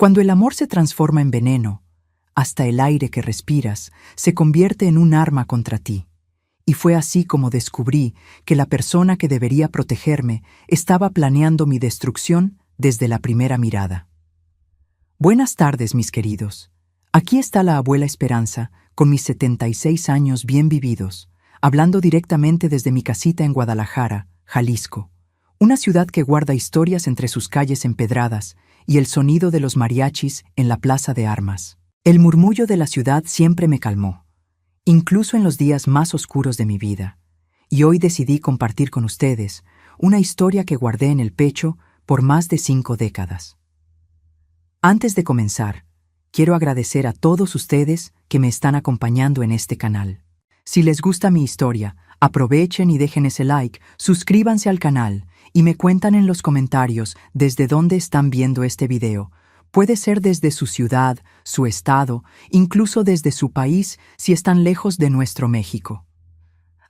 Cuando el amor se transforma en veneno, hasta el aire que respiras se convierte en un arma contra ti. Y fue así como descubrí que la persona que debería protegerme estaba planeando mi destrucción desde la primera mirada. Buenas tardes, mis queridos. Aquí está la abuela Esperanza, con mis 76 años bien vividos, hablando directamente desde mi casita en Guadalajara, Jalisco, una ciudad que guarda historias entre sus calles empedradas y el sonido de los mariachis en la plaza de armas. El murmullo de la ciudad siempre me calmó, incluso en los días más oscuros de mi vida, y hoy decidí compartir con ustedes una historia que guardé en el pecho por más de 5 décadas. Antes de comenzar, quiero agradecer a todos ustedes que me están acompañando en este canal. Si les gusta mi historia, aprovechen y dejen ese like, suscríbanse al canal y me cuentan en los comentarios desde dónde están viendo este video. Puede ser desde su ciudad, su estado, incluso desde su país si están lejos de nuestro México.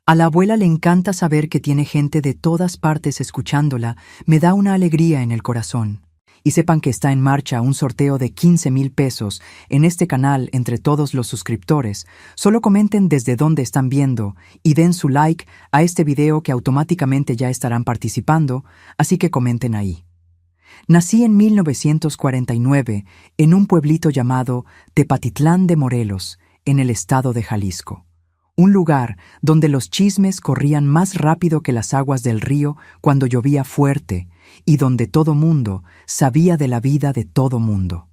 A la abuela le encanta saber que tiene gente de todas partes escuchándola, me da una alegría en el corazón. Y sepan que está en marcha un sorteo de 15,000 pesos en este canal entre todos los suscriptores. Solo comenten desde dónde están viendo y den su like a este video que automáticamente ya estarán participando, así que comenten ahí. Nací en 1949 en un pueblito llamado Tepatitlán de Morelos, en el estado de Jalisco. Un lugar donde los chismes corrían más rápido que las aguas del río cuando llovía fuerte y donde todo mundo sabía de la vida de todo mundo.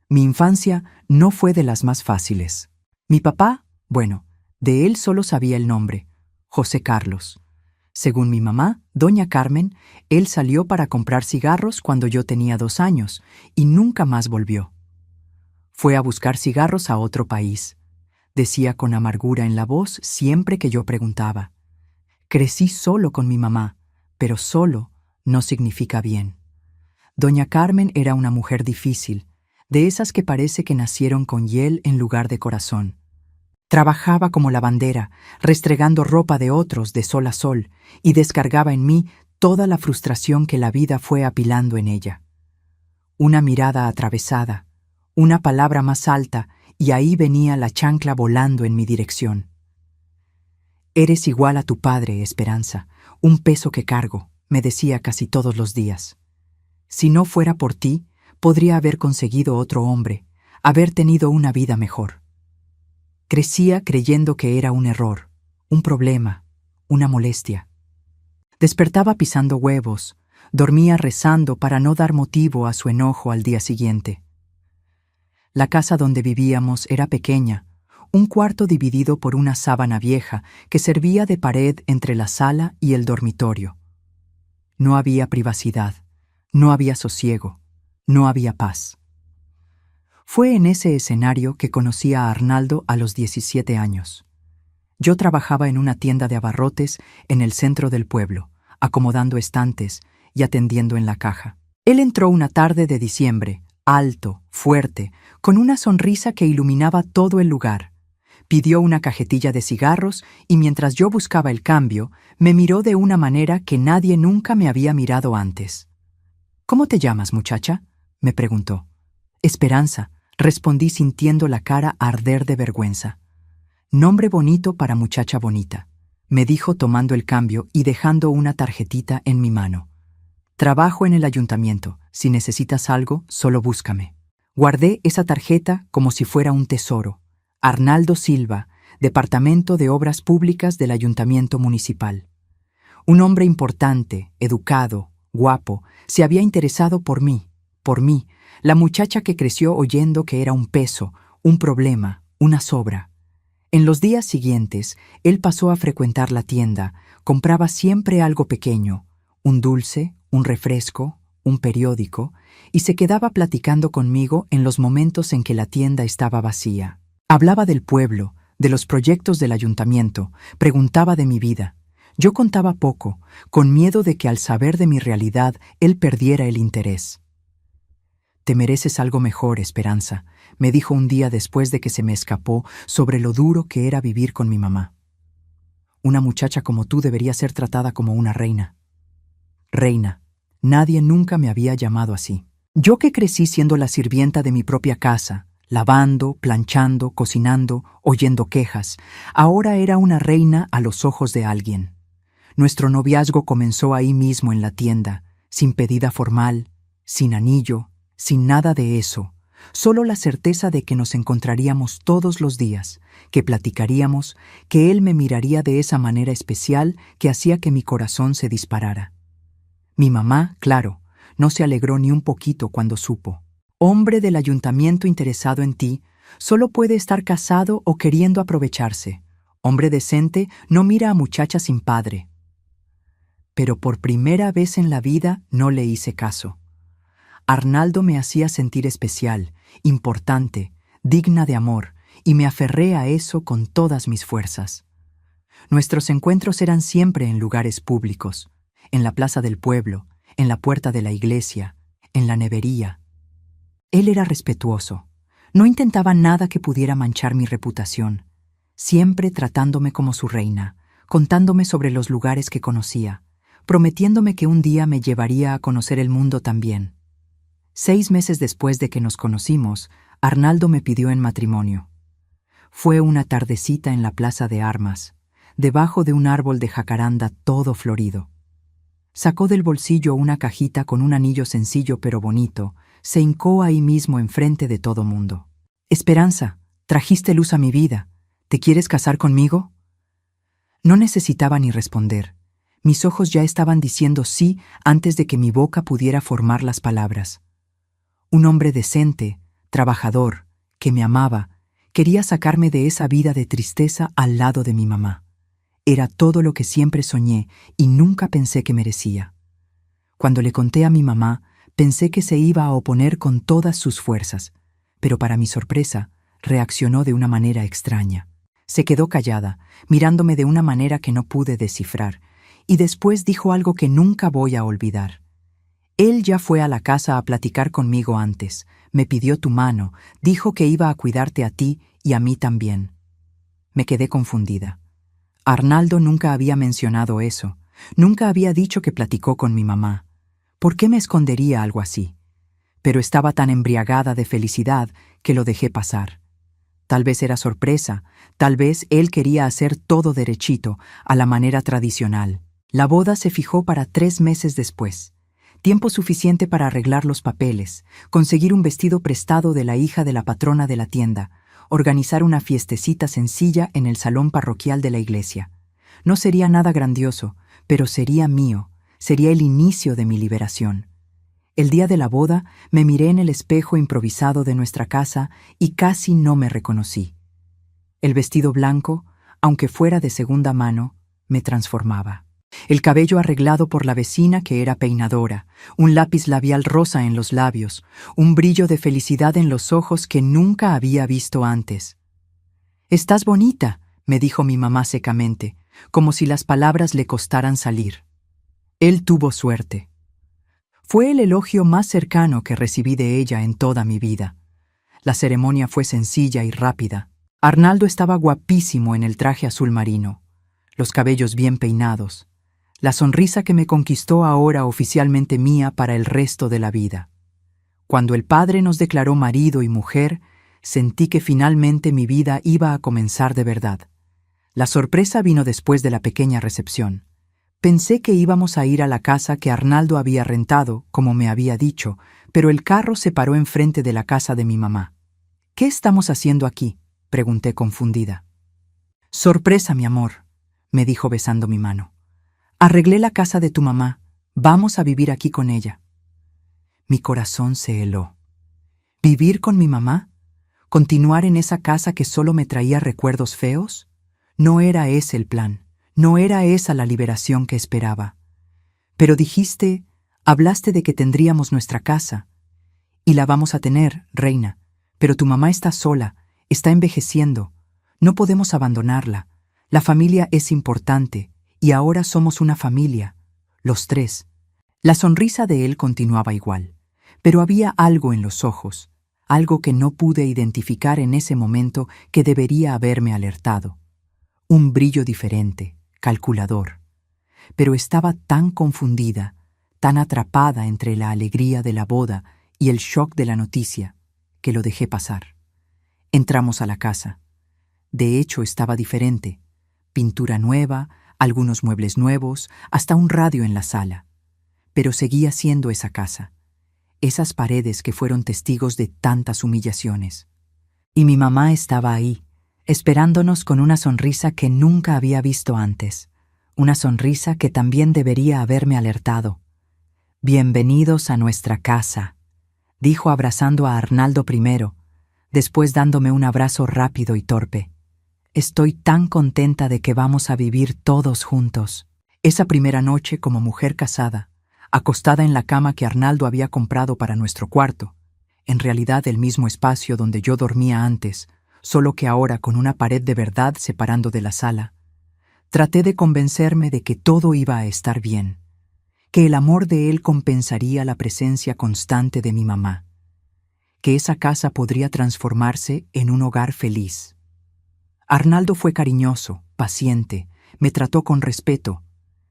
Mi infancia no fue de las más fáciles. Mi papá, bueno, de él solo sabía el nombre, José Carlos. Según mi mamá, doña Carmen, él salió para comprar cigarros cuando yo tenía 2 años y nunca más volvió. Fue a buscar cigarros a otro país. Decía con amargura en la voz siempre que yo preguntaba. Crecí solo con mi mamá, pero solo no significa bien. Doña Carmen era una mujer difícil, de esas que parece que nacieron con hiel en lugar de corazón. Trabajaba como lavandera, restregando ropa de otros de sol a sol, y descargaba en mí toda la frustración que la vida fue apilando en ella. Una mirada atravesada, una palabra más alta, y ahí venía la chancla volando en mi dirección. Eres igual a tu padre, Esperanza, un peso que cargo, me decía casi todos los días. Si no fuera por ti, podría haber conseguido otro hombre, haber tenido una vida mejor. Crecía creyendo que era un error, un problema, una molestia. Despertaba pisando huevos, dormía rezando para no dar motivo a su enojo al día siguiente. La casa donde vivíamos era pequeña, un cuarto dividido por una sábana vieja que servía de pared entre la sala y el dormitorio. No había privacidad, no había sosiego, no había paz. Fue en ese escenario que conocí a Arnaldo a los 17 años. Yo trabajaba en una tienda de abarrotes en el centro del pueblo, acomodando estantes y atendiendo en la caja. Él entró una tarde de diciembre, alto, fuerte, con una sonrisa que iluminaba todo el lugar. Pidió una cajetilla de cigarros y mientras yo buscaba el cambio, me miró de una manera que nadie nunca me había mirado antes. ¿Cómo te llamas, muchacha?, me preguntó. Esperanza, respondí sintiendo la cara arder de vergüenza. Nombre bonito para muchacha bonita, me dijo tomando el cambio y dejando una tarjetita en mi mano. Trabajo en el ayuntamiento, si necesitas algo, solo búscame. Guardé esa tarjeta como si fuera un tesoro. Arnaldo Silva, Departamento de Obras Públicas del Ayuntamiento Municipal. Un hombre importante, educado, guapo, se había interesado por mí, la muchacha que creció oyendo que era un peso, un problema, una sobra. En los días siguientes, él pasó a frecuentar la tienda, compraba siempre algo pequeño, un dulce, un refresco, un periódico, y se quedaba platicando conmigo en los momentos en que la tienda estaba vacía. Hablaba del pueblo, de los proyectos del ayuntamiento, preguntaba de mi vida. Yo contaba poco, con miedo de que al saber de mi realidad él perdiera el interés. Te mereces algo mejor, Esperanza, me dijo un día después de que se me escapó sobre lo duro que era vivir con mi mamá. Una muchacha como tú debería ser tratada como una reina. Reina, nadie nunca me había llamado así. Yo que crecí siendo la sirvienta de mi propia casa, lavando, planchando, cocinando, oyendo quejas, ahora era una reina a los ojos de alguien. Nuestro noviazgo comenzó ahí mismo en la tienda, sin pedida formal, sin anillo, sin nada de eso, solo la certeza de que nos encontraríamos todos los días, que platicaríamos, que él me miraría de esa manera especial que hacía que mi corazón se disparara. Mi mamá, claro, no se alegró ni un poquito cuando supo. Hombre del ayuntamiento interesado en ti, solo puede estar casado o queriendo aprovecharse. Hombre decente no mira a muchacha sin padre. Pero por primera vez en la vida no le hice caso. Arnaldo me hacía sentir especial, importante, digna de amor, y me aferré a eso con todas mis fuerzas. Nuestros encuentros eran siempre en lugares públicos, en la plaza del pueblo, en la puerta de la iglesia, en la nevería. Él era respetuoso. No intentaba nada que pudiera manchar mi reputación, siempre tratándome como su reina, contándome sobre los lugares que conocía, prometiéndome que un día me llevaría a conocer el mundo también. 6 meses después de que nos conocimos, Arnaldo me pidió en matrimonio. Fue una tardecita en la plaza de armas, debajo de un árbol de jacaranda todo florido. Sacó del bolsillo una cajita con un anillo sencillo pero bonito, se hincó ahí mismo enfrente de todo mundo. «Esperanza, trajiste luz a mi vida. ¿Te quieres casar conmigo?» No necesitaba ni responder. Mis ojos ya estaban diciendo sí antes de que mi boca pudiera formar las palabras. Un hombre decente, trabajador, que me amaba, quería sacarme de esa vida de tristeza al lado de mi mamá. Era todo lo que siempre soñé y nunca pensé que merecía. Cuando le conté a mi mamá, pensé que se iba a oponer con todas sus fuerzas, pero para mi sorpresa, reaccionó de una manera extraña. Se quedó callada, mirándome de una manera que no pude descifrar, y después dijo algo que nunca voy a olvidar. Él ya fue a la casa a platicar conmigo antes, me pidió tu mano, dijo que iba a cuidarte a ti y a mí también. Me quedé confundida. Arnaldo nunca había mencionado eso, nunca había dicho que platicó con mi mamá. ¿Por qué me escondería algo así? Pero estaba tan embriagada de felicidad que lo dejé pasar. Tal vez era sorpresa, tal vez él quería hacer todo derechito, a la manera tradicional. La boda se fijó para 3 meses después. Tiempo suficiente para arreglar los papeles, conseguir un vestido prestado de la hija de la patrona de la tienda, organizar una fiestecita sencilla en el salón parroquial de la iglesia. No sería nada grandioso, pero sería mío, sería el inicio de mi liberación. El día de la boda me miré en el espejo improvisado de nuestra casa y casi no me reconocí. El vestido blanco, aunque fuera de segunda mano, me transformaba. El cabello arreglado por la vecina que era peinadora, un lápiz labial rosa en los labios, un brillo de felicidad en los ojos que nunca había visto antes. «Estás bonita», me dijo mi mamá secamente, como si las palabras le costaran salir. Él tuvo suerte. Fue el elogio más cercano que recibí de ella en toda mi vida. La ceremonia fue sencilla y rápida. Arnaldo estaba guapísimo en el traje azul marino, los cabellos bien peinados, la sonrisa que me conquistó ahora oficialmente mía para el resto de la vida. Cuando el padre nos declaró marido y mujer, sentí que finalmente mi vida iba a comenzar de verdad. La sorpresa vino después de la pequeña recepción. Pensé que íbamos a ir a la casa que Arnaldo había rentado, como me había dicho, pero el carro se paró enfrente de la casa de mi mamá. «¿Qué estamos haciendo aquí?», pregunté confundida. «Sorpresa, mi amor», me dijo besando mi mano. «Arreglé la casa de tu mamá. Vamos a vivir aquí con ella». Mi corazón se heló. ¿Vivir con mi mamá? ¿Continuar en esa casa que solo me traía recuerdos feos? No era ese el plan. No era esa la liberación que esperaba. Pero hablaste de que tendríamos nuestra casa. Y la vamos a tener, reina. Pero tu mamá está sola, está envejeciendo. No podemos abandonarla. La familia es importante, y ahora somos una familia, los 3. La sonrisa de él continuaba igual, pero había algo en los ojos, algo que no pude identificar en ese momento que debería haberme alertado. Un brillo diferente, calculador. Pero estaba tan confundida, tan atrapada entre la alegría de la boda y el shock de la noticia, que lo dejé pasar. Entramos a la casa. De hecho, estaba diferente. Pintura nueva, algunos muebles nuevos, hasta un radio en la sala. Pero seguía siendo esa casa. Esas paredes que fueron testigos de tantas humillaciones. Y mi mamá estaba ahí, esperándonos con una sonrisa que nunca había visto antes. Una sonrisa que también debería haberme alertado. «Bienvenidos a nuestra casa», dijo abrazando a Arnaldo primero, después dándome un abrazo rápido y torpe. «Estoy tan contenta de que vamos a vivir todos juntos». Esa primera noche como mujer casada, acostada en la cama que Arnaldo había comprado para nuestro cuarto, en realidad el mismo espacio donde yo dormía antes, solo que ahora con una pared de verdad separando de la sala, traté de convencerme de que todo iba a estar bien, que el amor de él compensaría la presencia constante de mi mamá, que esa casa podría transformarse en un hogar feliz. Arnaldo fue cariñoso, paciente, me trató con respeto,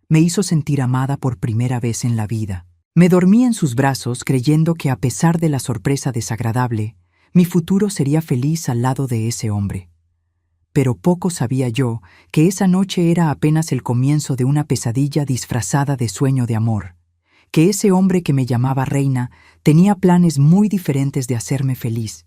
me hizo sentir amada por primera vez en la vida. Me dormí en sus brazos creyendo que a pesar de la sorpresa desagradable, mi futuro sería feliz al lado de ese hombre. Pero poco sabía yo que esa noche era apenas el comienzo de una pesadilla disfrazada de sueño de amor, que ese hombre que me llamaba reina tenía planes muy diferentes de hacerme feliz,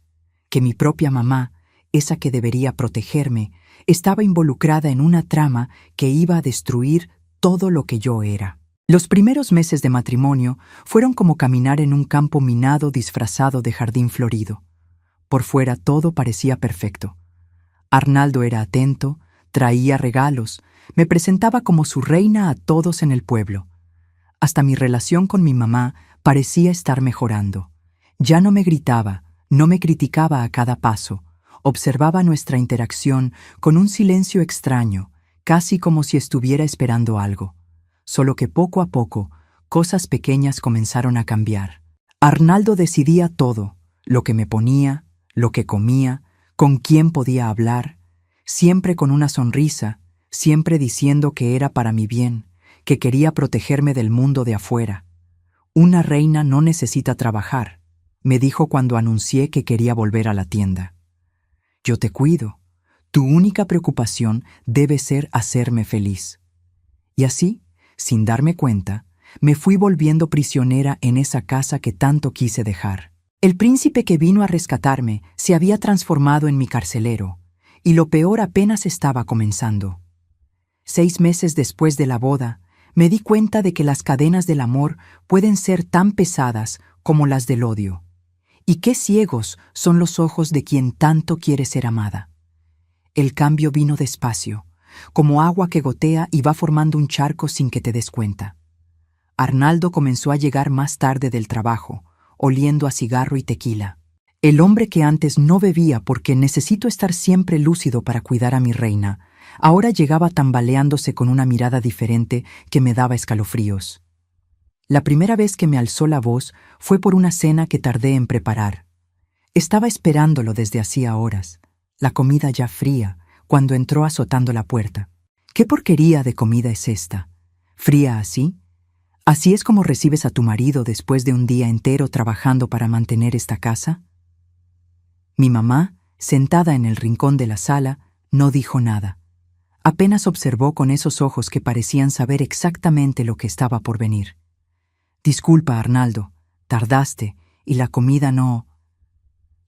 que mi propia mamá, esa que debería protegerme, estaba involucrada en una trama que iba a destruir todo lo que yo era. Los primeros meses de matrimonio fueron como caminar en un campo minado disfrazado de jardín florido. Por fuera todo parecía perfecto. Arnaldo era atento, traía regalos, me presentaba como su reina a todos en el pueblo. Hasta mi relación con mi mamá parecía estar mejorando. Ya no me gritaba, no me criticaba a cada paso. Observaba nuestra interacción con un silencio extraño, casi como si estuviera esperando algo. Solo que poco a poco, cosas pequeñas comenzaron a cambiar. Arnaldo decidía todo, lo que me ponía, lo que comía, con quién podía hablar, siempre con una sonrisa, siempre diciendo que era para mi bien, que quería protegerme del mundo de afuera. «Una reina no necesita trabajar», me dijo cuando anuncié que quería volver a la tienda. «Yo te cuido. Tu única preocupación debe ser hacerme feliz». Y así, sin darme cuenta, me fui volviendo prisionera en esa casa que tanto quise dejar. El príncipe que vino a rescatarme se había transformado en mi carcelero, y lo peor apenas estaba comenzando. 6 meses después de la boda, me di cuenta de que las cadenas del amor pueden ser tan pesadas como las del odio. Y qué ciegos son los ojos de quien tanto quiere ser amada. El cambio vino despacio, como agua que gotea y va formando un charco sin que te des cuenta. Arnaldo comenzó a llegar más tarde del trabajo, oliendo a cigarro y tequila. El hombre que antes no bebía porque necesito estar siempre lúcido para cuidar a mi reina, ahora llegaba tambaleándose con una mirada diferente que me daba escalofríos. La primera vez que me alzó la voz fue por una cena que tardé en preparar. Estaba esperándolo desde hacía horas, la comida ya fría, cuando entró azotando la puerta. ¿Qué porquería de comida es esta? ¿Fría así? ¿Así es como recibes a tu marido después de un día entero trabajando para mantener esta casa? Mi mamá, sentada en el rincón de la sala, no dijo nada. Apenas observó con esos ojos que parecían saber exactamente lo que estaba por venir. «Disculpa, Arnaldo, tardaste y la comida no...».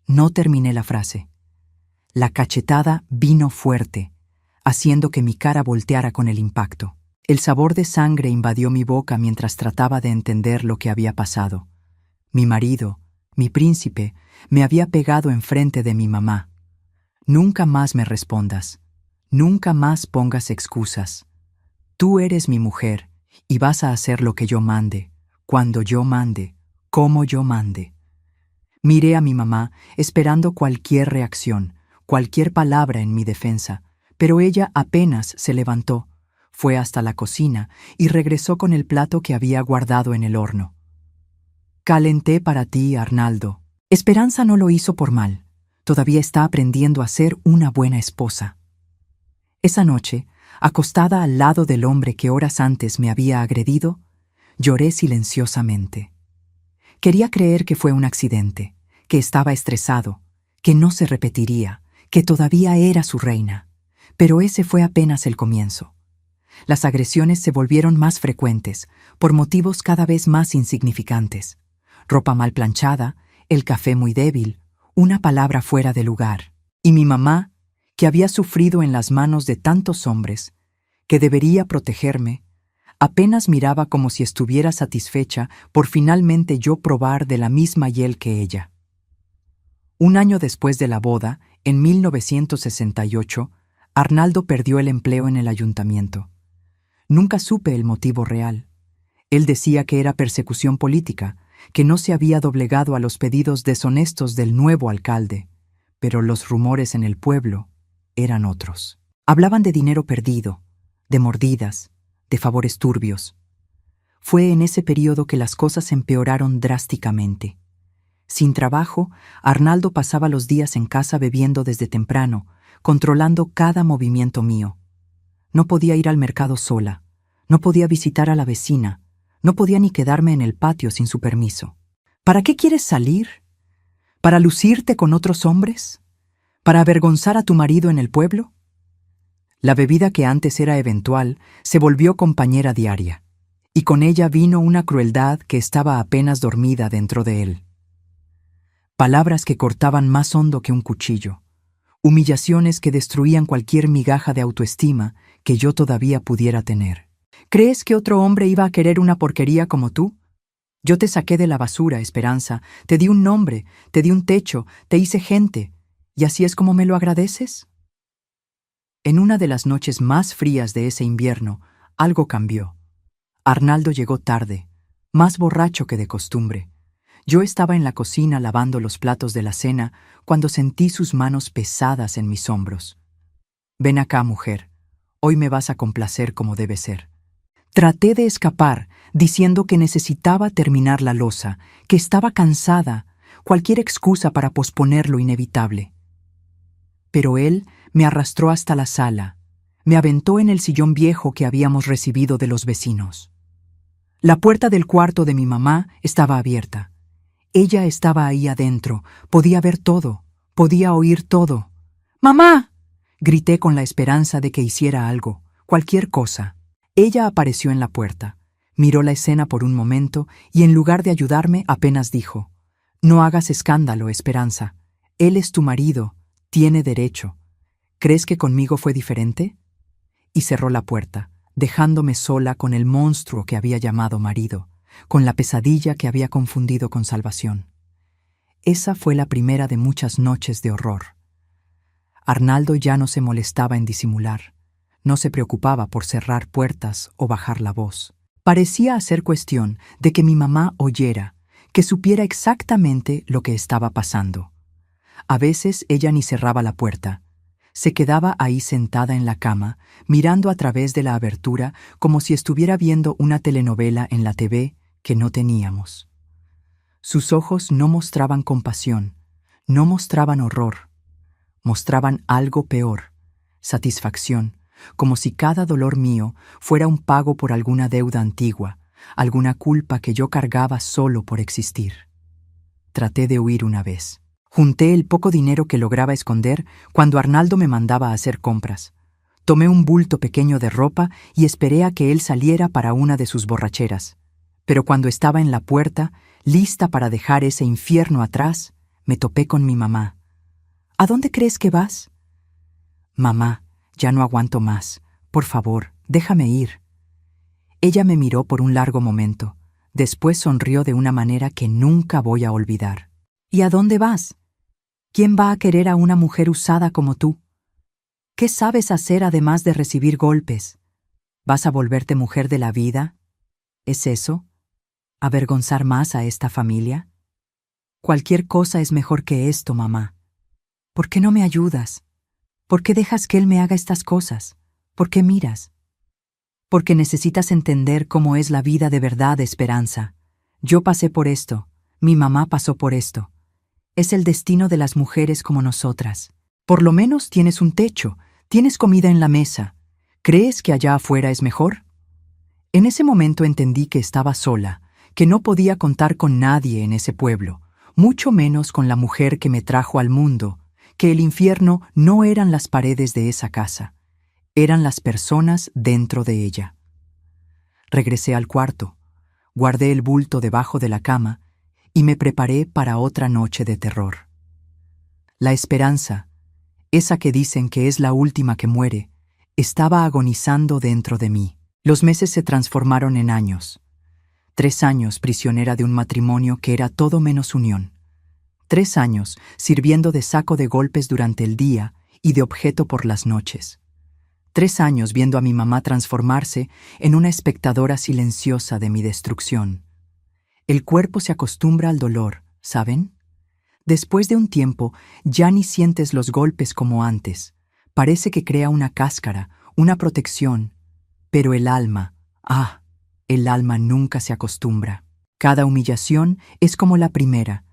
No terminé la frase. La cachetada vino fuerte, haciendo que mi cara volteara con el impacto. El sabor de sangre invadió mi boca mientras trataba de entender lo que había pasado. Mi marido, mi príncipe, me había pegado enfrente de mi mamá. «Nunca más me respondas. Nunca más pongas excusas. Tú eres mi mujer y vas a hacer lo que yo mande, cuando yo mande, como yo mande». Miré a mi mamá esperando cualquier reacción, cualquier palabra en mi defensa, pero ella apenas se levantó, fue hasta la cocina y regresó con el plato que había guardado en el horno. «Calenté para ti, Arnaldo». Esperanza no lo hizo por mal. Todavía está aprendiendo a ser una buena esposa. Esa noche, acostada al lado del hombre que horas antes me había agredido, lloré silenciosamente. Quería creer que fue un accidente, que estaba estresado, que no se repetiría, que todavía era su reina. Pero ese fue apenas el comienzo. Las agresiones se volvieron más frecuentes, por motivos cada vez más insignificantes. Ropa mal planchada, el café muy débil, una palabra fuera de lugar. Y mi mamá, que había sufrido en las manos de tantos hombres, que debería protegerme, apenas miraba como si estuviera satisfecha por finalmente yo probar de la misma hiel que ella. Un año después de la boda, en 1968, Arnaldo perdió el empleo en el ayuntamiento. Nunca supe el motivo real. Él decía que era persecución política, que no se había doblegado a los pedidos deshonestos del nuevo alcalde, pero los rumores en el pueblo eran otros. Hablaban de dinero perdido, de mordidas, de favores turbios. Fue en ese periodo que las cosas empeoraron drásticamente. Sin trabajo, Arnaldo pasaba los días en casa bebiendo desde temprano, controlando cada movimiento mío. No podía ir al mercado sola, no podía visitar a la vecina, no podía ni quedarme en el patio sin su permiso. ¿Para qué quieres salir? ¿Para lucirte con otros hombres? ¿Para avergonzar a tu marido en el pueblo? La bebida que antes era eventual se volvió compañera diaria, y con ella vino una crueldad que estaba apenas dormida dentro de él. Palabras que cortaban más hondo que un cuchillo, humillaciones que destruían cualquier migaja de autoestima que yo todavía pudiera tener. ¿Crees que otro hombre iba a querer una porquería como tú? Yo te saqué de la basura, Esperanza, te di un nombre, te di un techo, te hice gente, ¿y así es como me lo agradeces? En una de las noches más frías de ese invierno, algo cambió. Arnaldo llegó tarde, más borracho que de costumbre. Yo estaba en la cocina lavando los platos de la cena cuando sentí sus manos pesadas en mis hombros. Ven acá, mujer, hoy me vas a complacer como debe ser. Traté de escapar, diciendo que necesitaba terminar la loza, que estaba cansada, cualquier excusa para posponer lo inevitable. Pero él me arrastró hasta la sala, me aventó en el sillón viejo que habíamos recibido de los vecinos. La puerta del cuarto de mi mamá estaba abierta. Ella estaba ahí adentro, podía ver todo, podía oír todo. ¡Mamá!, grité con la esperanza de que hiciera algo, cualquier cosa. Ella apareció en la puerta, miró la escena por un momento y en lugar de ayudarme apenas dijo: «No hagas escándalo, Esperanza. Él es tu marido, tiene derecho. ¿Crees que conmigo fue diferente?». Y cerró la puerta, dejándome sola con el monstruo que había llamado marido, con la pesadilla que había confundido con salvación. Esa fue la primera de muchas noches de horror. Arnaldo ya no se molestaba en disimular, no se preocupaba por cerrar puertas o bajar la voz. Parecía hacer cuestión de que mi mamá oyera, que supiera exactamente lo que estaba pasando. A veces ella ni cerraba la puerta. Se quedaba ahí sentada en la cama, mirando a través de la abertura como si estuviera viendo una telenovela en la TV que no teníamos. Sus ojos no mostraban compasión, no mostraban horror, mostraban algo peor, satisfacción, como si cada dolor mío fuera un pago por alguna deuda antigua, alguna culpa que yo cargaba solo por existir. Traté de huir una vez. Junté el poco dinero que lograba esconder cuando Arnaldo me mandaba a hacer compras. Tomé un bulto pequeño de ropa y esperé a que él saliera para una de sus borracheras. Pero cuando estaba en la puerta, lista para dejar ese infierno atrás, me topé con mi mamá. «¿A dónde crees que vas?» «Mamá, ya no aguanto más. Por favor, déjame ir». Ella me miró por un largo momento. Después sonrió de una manera que nunca voy a olvidar. «¿Y a dónde vas? ¿Quién va a querer a una mujer usada como tú? ¿Qué sabes hacer además de recibir golpes? ¿Vas a volverte mujer de la vida? ¿Es eso? ¿Avergonzar más a esta familia? Cualquier cosa es mejor que esto, mamá. ¿Por qué no me ayudas? ¿Por qué dejas que él me haga estas cosas? ¿Por qué miras? Porque necesitas entender cómo es la vida de verdad, Esperanza. Yo pasé por esto, mi mamá pasó por esto. Es el destino de las mujeres como nosotras. Por lo menos tienes un techo, tienes comida en la mesa. ¿Crees que allá afuera es mejor?» En ese momento entendí que estaba sola, que no podía contar con nadie en ese pueblo, mucho menos con la mujer que me trajo al mundo, que el infierno no eran las paredes de esa casa, eran las personas dentro de ella. Regresé al cuarto, guardé el bulto debajo de la cama y me preparé para otra noche de terror. La esperanza, esa que dicen que es la última que muere, estaba agonizando dentro de mí. Los meses se transformaron en años. 3 años prisionera de un matrimonio que era todo menos unión. 3 años sirviendo de saco de golpes durante el día y de objeto por las noches. 3 años viendo a mi mamá transformarse en una espectadora silenciosa de mi destrucción. El cuerpo se acostumbra al dolor, ¿saben? Después de un tiempo, ya ni sientes los golpes como antes. Parece que crea una cáscara, una protección. Pero el alma, el alma nunca se acostumbra. Cada humillación es como la primera.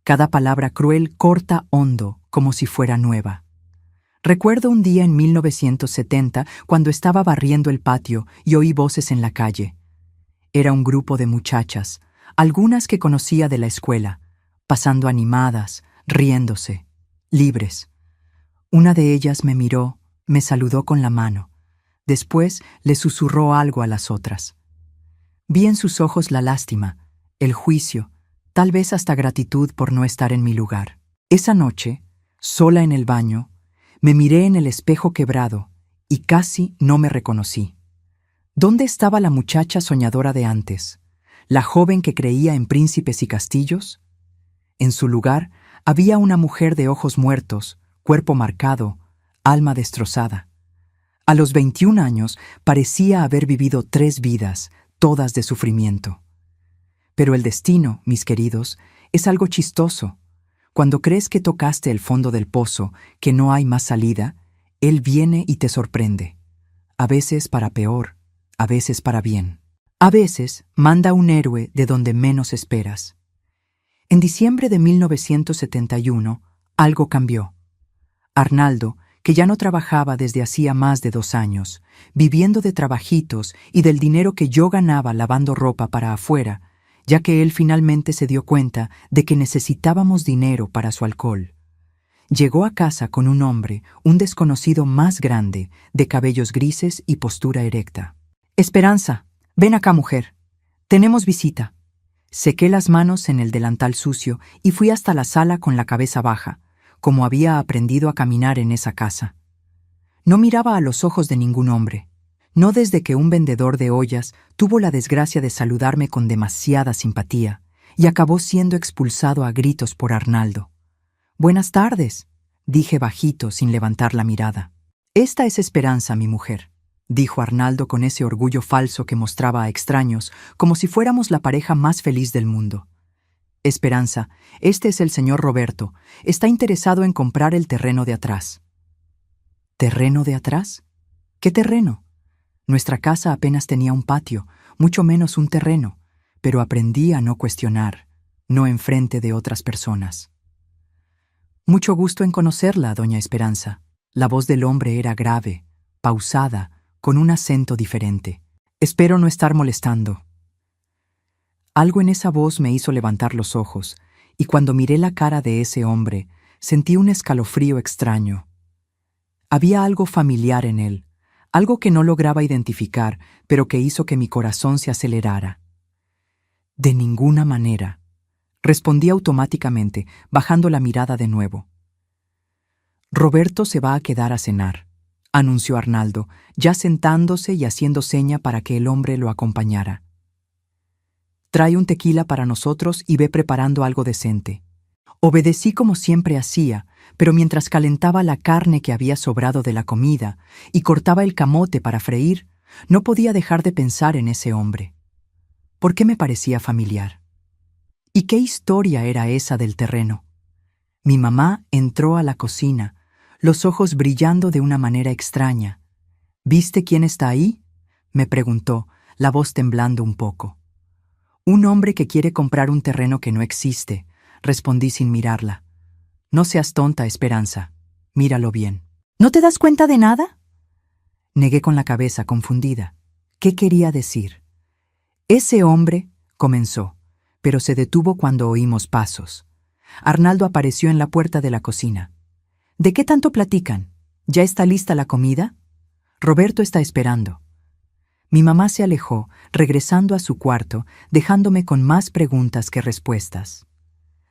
Cada palabra cruel corta hondo, como si fuera nueva. Recuerdo un día en 1970, cuando estaba barriendo el patio y oí voces en la calle. Era un grupo de muchachas, algunas que conocía de la escuela, pasando animadas, riéndose, libres. Una de ellas me miró, me saludó con la mano. Después le susurró algo a las otras. Vi en sus ojos la lástima, el juicio, tal vez hasta gratitud por no estar en mi lugar. Esa noche, sola en el baño, me miré en el espejo quebrado y casi no me reconocí. ¿Dónde estaba la muchacha soñadora de antes? ¿La joven que creía en príncipes y castillos? En su lugar había una mujer de ojos muertos, cuerpo marcado, alma destrozada. A los 21 años parecía haber vivido 3 vidas, todas de sufrimiento. Pero el destino, mis queridos, es algo chistoso. Cuando crees que tocaste el fondo del pozo, que no hay más salida, Él viene y te sorprende. A veces para peor, a veces para bien. A veces manda un héroe de donde menos esperas. En diciembre de 1971, algo cambió. Arnaldo, que ya no trabajaba desde hacía más de 2 años, viviendo de trabajitos y del dinero que yo ganaba lavando ropa para afuera, ya que él finalmente se dio cuenta de que necesitábamos dinero para su alcohol. Llegó a casa con un hombre, un desconocido más grande, de cabellos grises y postura erecta. «Esperanza, ven acá, mujer. Tenemos visita». Sequé las manos en el delantal sucio y fui hasta la sala con la cabeza baja, como había aprendido a caminar en esa casa. No miraba a los ojos de ningún hombre, no desde que un vendedor de ollas tuvo la desgracia de saludarme con demasiada simpatía y acabó siendo expulsado a gritos por Arnaldo. «Buenas tardes», dije bajito sin levantar la mirada. «Esta es Esperanza, mi mujer», dijo Arnaldo con ese orgullo falso que mostraba a extraños, como si fuéramos la pareja más feliz del mundo. «Esperanza, este es el señor Roberto. Está interesado en comprar el terreno de atrás». ¿Terreno de atrás? ¿Qué terreno? Nuestra casa apenas tenía un patio, mucho menos un terreno, pero aprendí a no cuestionar, no enfrente de otras personas. «Mucho gusto en conocerla, doña Esperanza». La voz del hombre era grave, pausada, con un acento diferente. «Espero no estar molestando». Algo en esa voz me hizo levantar los ojos, y cuando miré la cara de ese hombre, sentí un escalofrío extraño. Había algo familiar en él, algo que no lograba identificar, pero que hizo que mi corazón se acelerara. «De ninguna manera», respondí automáticamente, bajando la mirada de nuevo. «Roberto se va a quedar a cenar», anunció Arnaldo, ya sentándose y haciendo seña para que el hombre lo acompañara. «Trae un tequila para nosotros y ve preparando algo decente». Obedecí como siempre hacía, pero mientras calentaba la carne que había sobrado de la comida y cortaba el camote para freír, no podía dejar de pensar en ese hombre. ¿Por qué me parecía familiar? ¿Y qué historia era esa del terreno? Mi mamá entró a la cocina, los ojos brillando de una manera extraña. «¿Viste quién está ahí?», me preguntó, la voz temblando un poco. «Un hombre que quiere comprar un terreno que no existe», respondí sin mirarla. «No seas tonta, Esperanza. Míralo bien». «¿No te das cuenta de nada?», negué con la cabeza confundida. ¿Qué quería decir? Ese hombre, comenzó, pero se detuvo cuando oímos pasos. Arnaldo apareció en la puerta de la cocina. ¿De qué tanto platican? ¿Ya está lista la comida? Roberto está esperando. Mi mamá se alejó, regresando a su cuarto, dejándome con más preguntas que respuestas.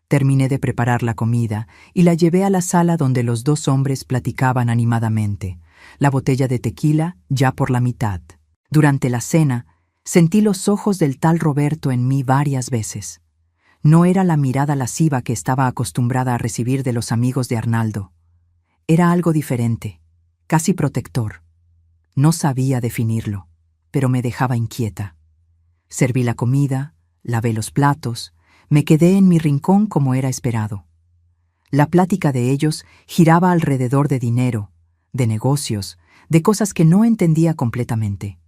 Terminé de preparar la comida y la llevé a la sala donde los dos hombres platicaban animadamente, la botella de tequila ya por la mitad. Durante la cena, sentí los ojos del tal Roberto en mí varias veces. No era la mirada lasciva que estaba acostumbrada a recibir de los amigos de Arnaldo. Era algo diferente, casi protector. No sabía definirlo, pero me dejaba inquieta. Serví la comida, lavé los platos, me quedé en mi rincón como era esperado. La plática de ellos giraba alrededor de dinero, de negocios, de cosas que no entendía completamente.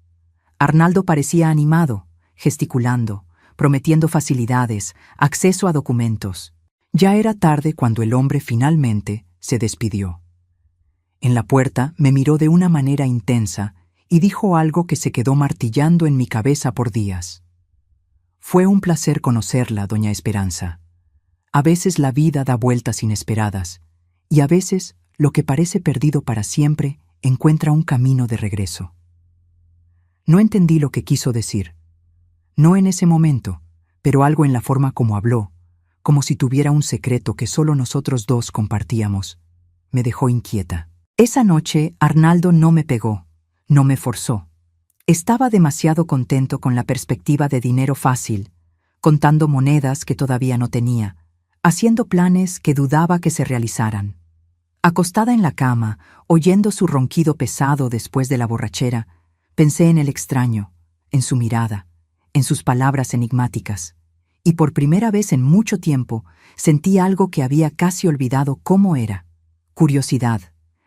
Arnaldo parecía animado, gesticulando, prometiendo facilidades, acceso a documentos. Ya era tarde cuando el hombre finalmente se despidió. En la puerta me miró de una manera intensa y dijo algo que se quedó martillando en mi cabeza por días. Fue un placer conocerla, doña Esperanza. A veces la vida da vueltas inesperadas, y a veces lo que parece perdido para siempre encuentra un camino de regreso. No entendí lo que quiso decir. No en ese momento, pero algo en la forma como habló, como si tuviera un secreto que solo nosotros dos compartíamos, me dejó inquieta. Esa noche Arnaldo no me pegó, no me forzó. Estaba demasiado contento con la perspectiva de dinero fácil, contando monedas que todavía no tenía, haciendo planes que dudaba que se realizaran. Acostada en la cama, oyendo su ronquido pesado después de la borrachera, pensé en el extraño, en su mirada, en sus palabras enigmáticas, y por primera vez en mucho tiempo sentí algo que había casi olvidado cómo era: curiosidad,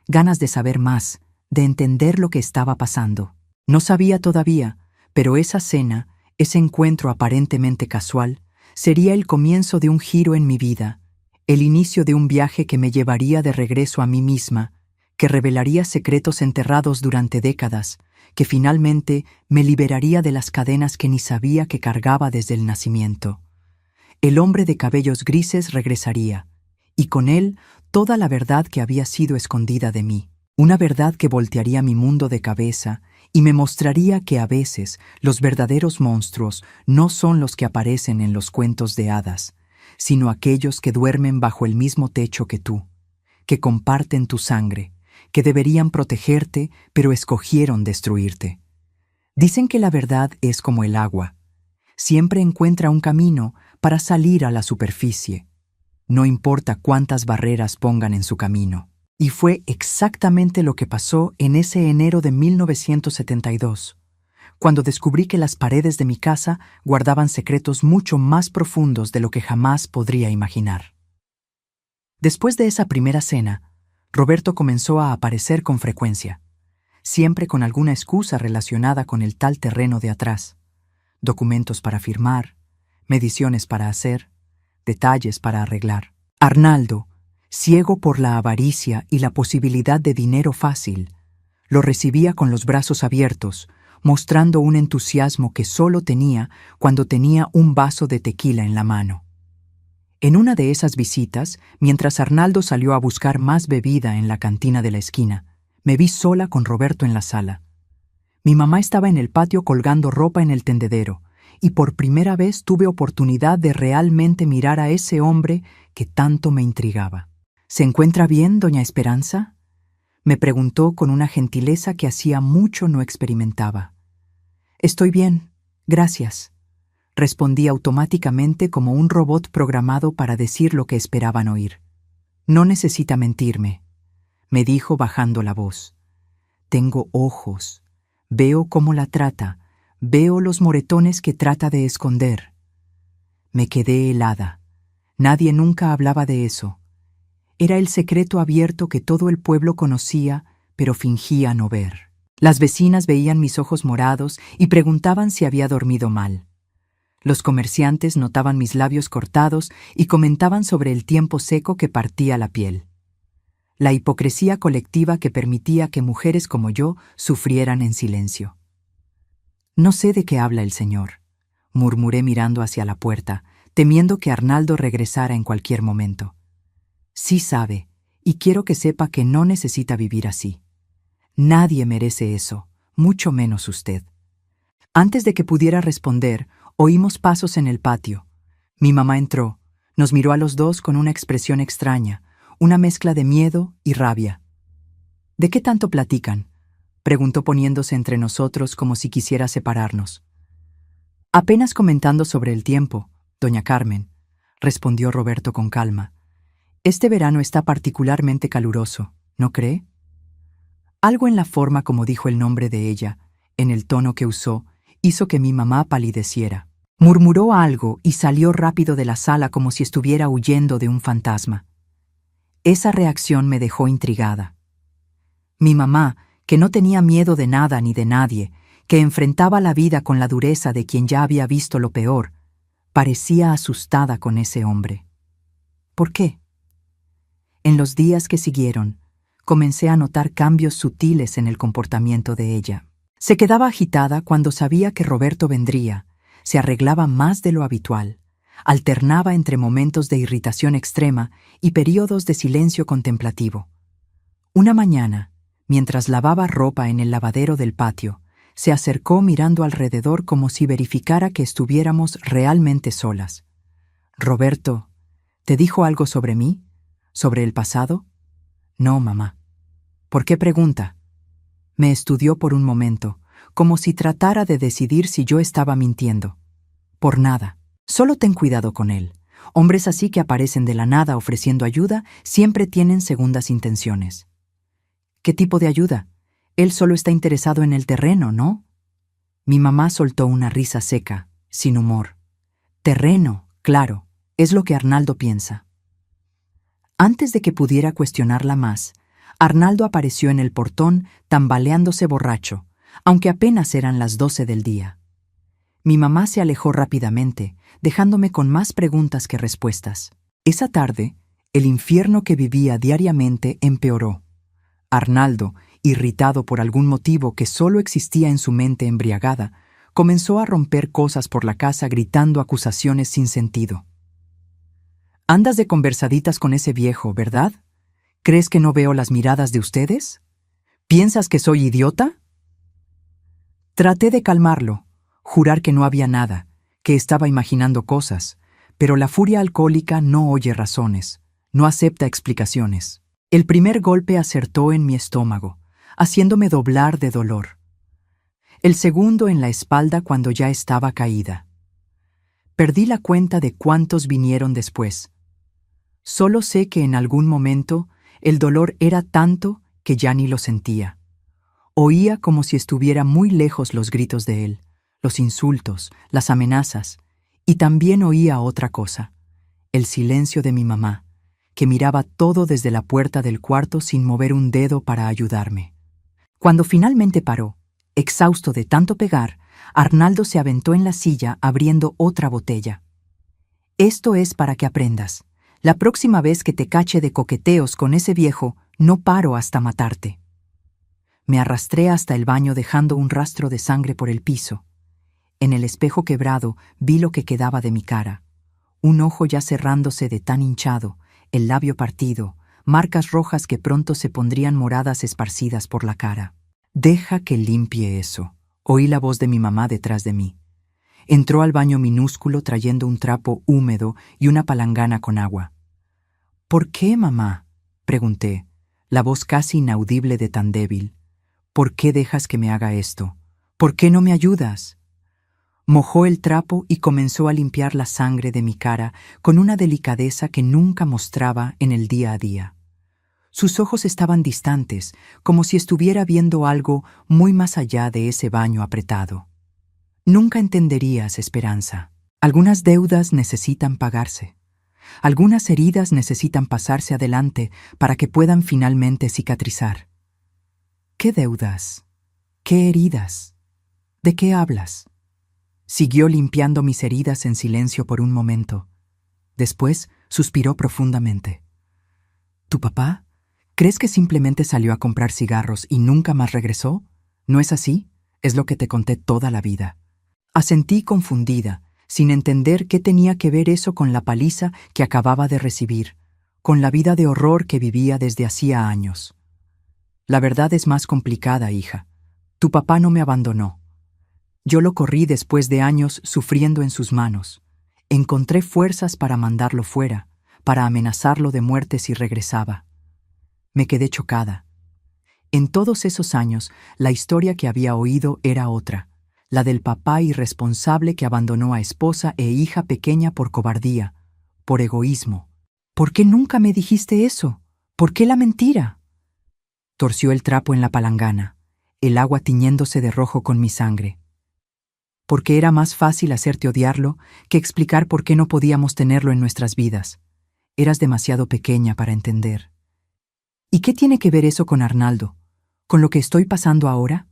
ganas de saber más, de entender lo que estaba pasando. No sabía todavía, pero esa cena, ese encuentro aparentemente casual, sería el comienzo de un giro en mi vida, el inicio de un viaje que me llevaría de regreso a mí misma, que revelaría secretos enterrados durante décadas, que finalmente me liberaría de las cadenas que ni sabía que cargaba desde el nacimiento. El hombre de cabellos grises regresaría, y con él toda la verdad que había sido escondida de mí, una verdad que voltearía mi mundo de cabeza y me mostraría que a veces los verdaderos monstruos no son los que aparecen en los cuentos de hadas, sino aquellos que duermen bajo el mismo techo que tú, que comparten tu sangre, que deberían protegerte, pero escogieron destruirte. Dicen que la verdad es como el agua. Siempre encuentra un camino para salir a la superficie. No importa cuántas barreras pongan en su camino. Y fue exactamente lo que pasó en ese enero de 1972, cuando descubrí que las paredes de mi casa guardaban secretos mucho más profundos de lo que jamás podría imaginar. Después de esa primera cena, Roberto comenzó a aparecer con frecuencia, siempre con alguna excusa relacionada con el tal terreno de atrás: documentos para firmar, mediciones para hacer, detalles para arreglar. Arnaldo, ciego por la avaricia y la posibilidad de dinero fácil, lo recibía con los brazos abiertos, mostrando un entusiasmo que solo tenía cuando tenía un vaso de tequila en la mano. En una de esas visitas, mientras Arnaldo salió a buscar más bebida en la cantina de la esquina, me vi sola con Roberto en la sala. Mi mamá estaba en el patio colgando ropa en el tendedero, y por primera vez tuve oportunidad de realmente mirar a ese hombre que tanto me intrigaba. ¿Se encuentra bien, doña Esperanza?, me preguntó con una gentileza que hacía mucho no experimentaba. Estoy bien, gracias, respondí automáticamente como un robot programado para decir lo que esperaban oír. No necesita mentirme, me dijo bajando la voz. Tengo ojos, veo cómo la trata, veo los moretones que trata de esconder. Me quedé helada. Nadie nunca hablaba de eso. Era el secreto abierto que todo el pueblo conocía, pero fingía no ver. Las vecinas veían mis ojos morados y preguntaban si había dormido mal. Los comerciantes notaban mis labios cortados y comentaban sobre el tiempo seco que partía la piel. La hipocresía colectiva que permitía que mujeres como yo sufrieran en silencio. No sé de qué habla el señor, murmuré mirando hacia la puerta, temiendo que Arnaldo regresara en cualquier momento. Sí sabe, y quiero que sepa que no necesita vivir así. Nadie merece eso, mucho menos usted. Antes de que pudiera responder, oímos pasos en el patio. Mi mamá entró, nos miró a los dos con una expresión extraña, una mezcla de miedo y rabia. ¿De qué tanto platican?, preguntó poniéndose entre nosotros como si quisiera separarnos. Apenas comentando sobre el tiempo, doña Carmen, respondió Roberto con calma. Este verano está particularmente caluroso, ¿no cree? Algo en la forma como dijo el nombre de ella, en el tono que usó, hizo que mi mamá palideciera. Murmuró algo y salió rápido de la sala como si estuviera huyendo de un fantasma. Esa reacción me dejó intrigada. Mi mamá, que no tenía miedo de nada ni de nadie, que enfrentaba la vida con la dureza de quien ya había visto lo peor, parecía asustada con ese hombre. ¿Por qué? En los días que siguieron, comencé a notar cambios sutiles en el comportamiento de ella. Se quedaba agitada cuando sabía que Roberto vendría, se arreglaba más de lo habitual, alternaba entre momentos de irritación extrema y períodos de silencio contemplativo. Una mañana, mientras lavaba ropa en el lavadero del patio, se acercó mirando alrededor como si verificara que estuviéramos realmente solas. «Roberto, ¿te dijo algo sobre mí? ¿Sobre el pasado?» «No, mamá». «¿Por qué pregunta?» Me estudió por un momento, como si tratara de decidir si yo estaba mintiendo. «Por nada. Solo ten cuidado con él. Hombres así que aparecen de la nada ofreciendo ayuda siempre tienen segundas intenciones». «¿Qué tipo de ayuda? Él solo está interesado en el terreno, ¿no?» Mi mamá soltó una risa seca, sin humor. «Terreno, claro, es lo que Arnaldo piensa». Antes de que pudiera cuestionarla más, Arnaldo apareció en el portón tambaleándose borracho, aunque apenas eran las 12 del día. Mi mamá se alejó rápidamente, dejándome con más preguntas que respuestas. Esa tarde, el infierno que vivía diariamente empeoró. Arnaldo, irritado por algún motivo que solo existía en su mente embriagada, comenzó a romper cosas por la casa gritando acusaciones sin sentido. «Andas de conversaditas con ese viejo, ¿verdad? ¿Crees que no veo las miradas de ustedes? ¿Piensas que soy idiota?» Traté de calmarlo, jurar que no había nada, que estaba imaginando cosas, pero la furia alcohólica no oye razones, no acepta explicaciones. El primer golpe acertó en mi estómago, haciéndome doblar de dolor. El segundo en la espalda cuando ya estaba caída. Perdí la cuenta de cuántos vinieron después. Solo sé que en algún momento el dolor era tanto que ya ni lo sentía. Oía como si estuviera muy lejos los gritos de él, los insultos, las amenazas, y también oía otra cosa, el silencio de mi mamá, que miraba todo desde la puerta del cuarto sin mover un dedo para ayudarme. Cuando finalmente paró, exhausto de tanto pegar, Arnaldo se aventó en la silla abriendo otra botella. «Esto es para que aprendas. La próxima vez que te cache de coqueteos con ese viejo, no paro hasta matarte». Me arrastré hasta el baño dejando un rastro de sangre por el piso. En el espejo quebrado vi lo que quedaba de mi cara. Un ojo ya cerrándose de tan hinchado, el labio partido, marcas rojas que pronto se pondrían moradas esparcidas por la cara. «Deja que limpie eso», oí la voz de mi mamá detrás de mí. Entró al baño minúsculo trayendo un trapo húmedo y una palangana con agua. «¿Por qué, mamá?», pregunté, la voz casi inaudible de tan débil. «¿Por qué dejas que me haga esto? ¿Por qué no me ayudas?». Mojó el trapo y comenzó a limpiar la sangre de mi cara con una delicadeza que nunca mostraba en el día a día. Sus ojos estaban distantes, como si estuviera viendo algo muy más allá de ese baño apretado. «Nunca entenderías, Esperanza. Algunas deudas necesitan pagarse. Algunas heridas necesitan pasarse adelante para que puedan finalmente cicatrizar». «¿Qué deudas? ¿Qué heridas? ¿De qué hablas?». Siguió limpiando mis heridas en silencio por un momento. Después suspiró profundamente. «¿Tu papá? ¿Crees que simplemente salió a comprar cigarros y nunca más regresó? ¿No es así? Es lo que te conté toda la vida». Asentí confundida, sin entender qué tenía que ver eso con la paliza que acababa de recibir, con la vida de horror que vivía desde hacía años. La verdad es más complicada, hija. Tu papá no me abandonó. Yo lo corrí después de años sufriendo en sus manos. Encontré fuerzas para mandarlo fuera, para amenazarlo de muerte si regresaba. Me quedé chocada. En todos esos años, la historia que había oído era otra, la del papá irresponsable que abandonó a esposa e hija pequeña por cobardía, por egoísmo. ¿Por qué nunca me dijiste eso? ¿Por qué la mentira? Torció el trapo en la palangana, el agua tiñéndose de rojo con mi sangre. Porque era más fácil hacerte odiarlo que explicar por qué no podíamos tenerlo en nuestras vidas. Eras demasiado pequeña para entender. ¿Y qué tiene que ver eso con Arnaldo? ¿Con lo que estoy pasando ahora?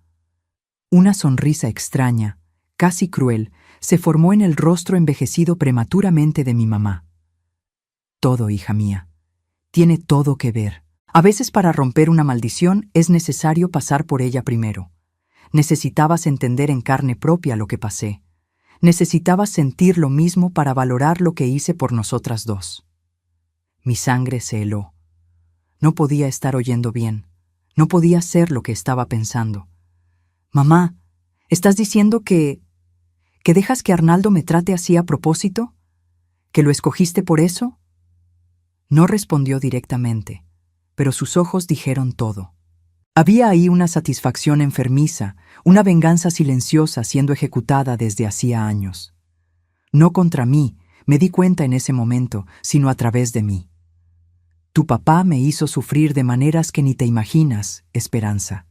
Una sonrisa extraña, casi cruel, se formó en el rostro envejecido prematuramente de mi mamá. Todo, hija mía. Tiene todo que ver. A veces para romper una maldición es necesario pasar por ella primero. Necesitabas entender en carne propia lo que pasé. Necesitabas sentir lo mismo para valorar lo que hice por nosotras dos. Mi sangre se heló. No podía estar oyendo bien. No podía ser lo que estaba pensando. Mamá, ¿estás diciendo que dejas que Arnaldo me trate así a propósito? ¿Que lo escogiste por eso? No respondió directamente, pero sus ojos dijeron todo. Había ahí una satisfacción enfermiza, una venganza silenciosa siendo ejecutada desde hacía años. No contra mí, me di cuenta en ese momento, sino a través de mí. Tu papá me hizo sufrir de maneras que ni te imaginas, Esperanza.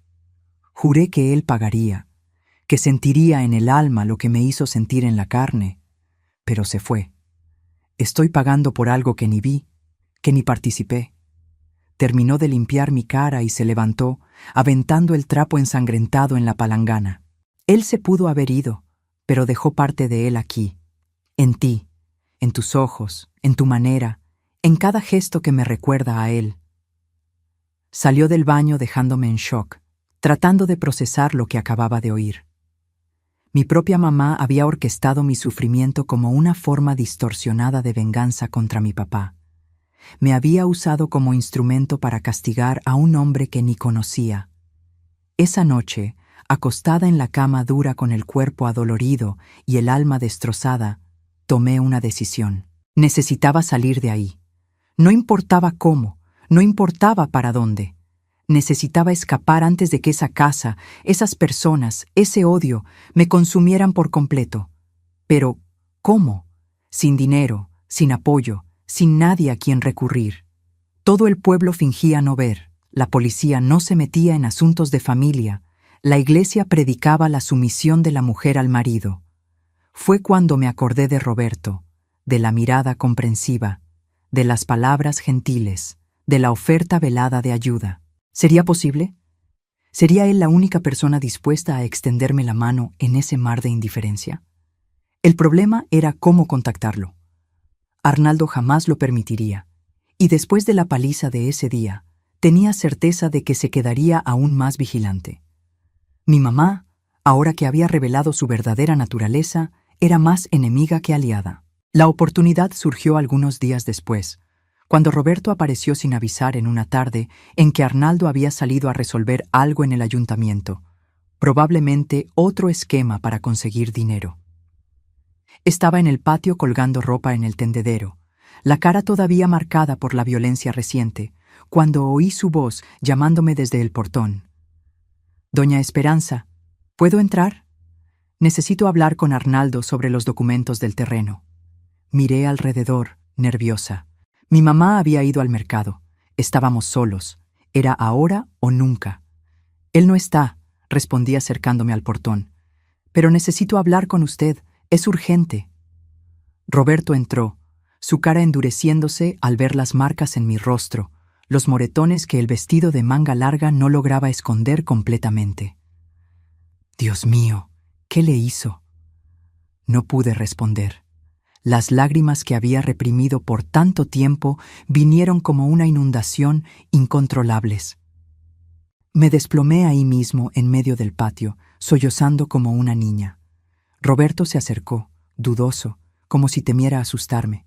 Juré que él pagaría, que sentiría en el alma lo que me hizo sentir en la carne, pero se fue. Estoy pagando por algo que ni vi, que ni participé. Terminó de limpiar mi cara y se levantó, aventando el trapo ensangrentado en la palangana. Él se pudo haber ido, pero dejó parte de él aquí, en ti, en tus ojos, en tu manera, en cada gesto que me recuerda a él. Salió del baño dejándome en shock, tratando de procesar lo que acababa de oír. Mi propia mamá había orquestado mi sufrimiento como una forma distorsionada de venganza contra mi papá. Me había usado como instrumento para castigar a un hombre que ni conocía. Esa noche, acostada en la cama dura con el cuerpo adolorido y el alma destrozada, tomé una decisión. Necesitaba salir de ahí. No importaba cómo, no importaba para dónde. Necesitaba escapar antes de que esa casa, esas personas, ese odio, me consumieran por completo. Pero, ¿cómo? Sin dinero, sin apoyo, sin nadie a quien recurrir. Todo el pueblo fingía no ver, la policía no se metía en asuntos de familia, la iglesia predicaba la sumisión de la mujer al marido. Fue cuando me acordé de Roberto, de la mirada comprensiva, de las palabras gentiles, de la oferta velada de ayuda. ¿Sería posible? ¿Sería él la única persona dispuesta a extenderme la mano en ese mar de indiferencia? El problema era cómo contactarlo. Arnaldo jamás lo permitiría, y después de la paliza de ese día, tenía certeza de que se quedaría aún más vigilante. Mi mamá, ahora que había revelado su verdadera naturaleza, era más enemiga que aliada. La oportunidad surgió algunos días después, cuando Roberto apareció sin avisar en una tarde en que Arnaldo había salido a resolver algo en el ayuntamiento, probablemente otro esquema para conseguir dinero. Estaba en el patio colgando ropa en el tendedero, la cara todavía marcada por la violencia reciente, cuando oí su voz llamándome desde el portón. «Doña Esperanza, ¿puedo entrar? Necesito hablar con Arnaldo sobre los documentos del terreno». Miré alrededor, nerviosa. Mi mamá había ido al mercado. Estábamos solos. Era ahora o nunca. «Él no está», respondí acercándome al portón. «Pero necesito hablar con usted. Es urgente». Roberto entró, su cara endureciéndose al ver las marcas en mi rostro, los moretones que el vestido de manga larga no lograba esconder completamente. «Dios mío, ¿qué le hizo?». No pude responder. Las lágrimas que había reprimido por tanto tiempo vinieron como una inundación, incontrolables. Me desplomé ahí mismo en medio del patio, sollozando como una niña. Roberto se acercó, dudoso, como si temiera asustarme.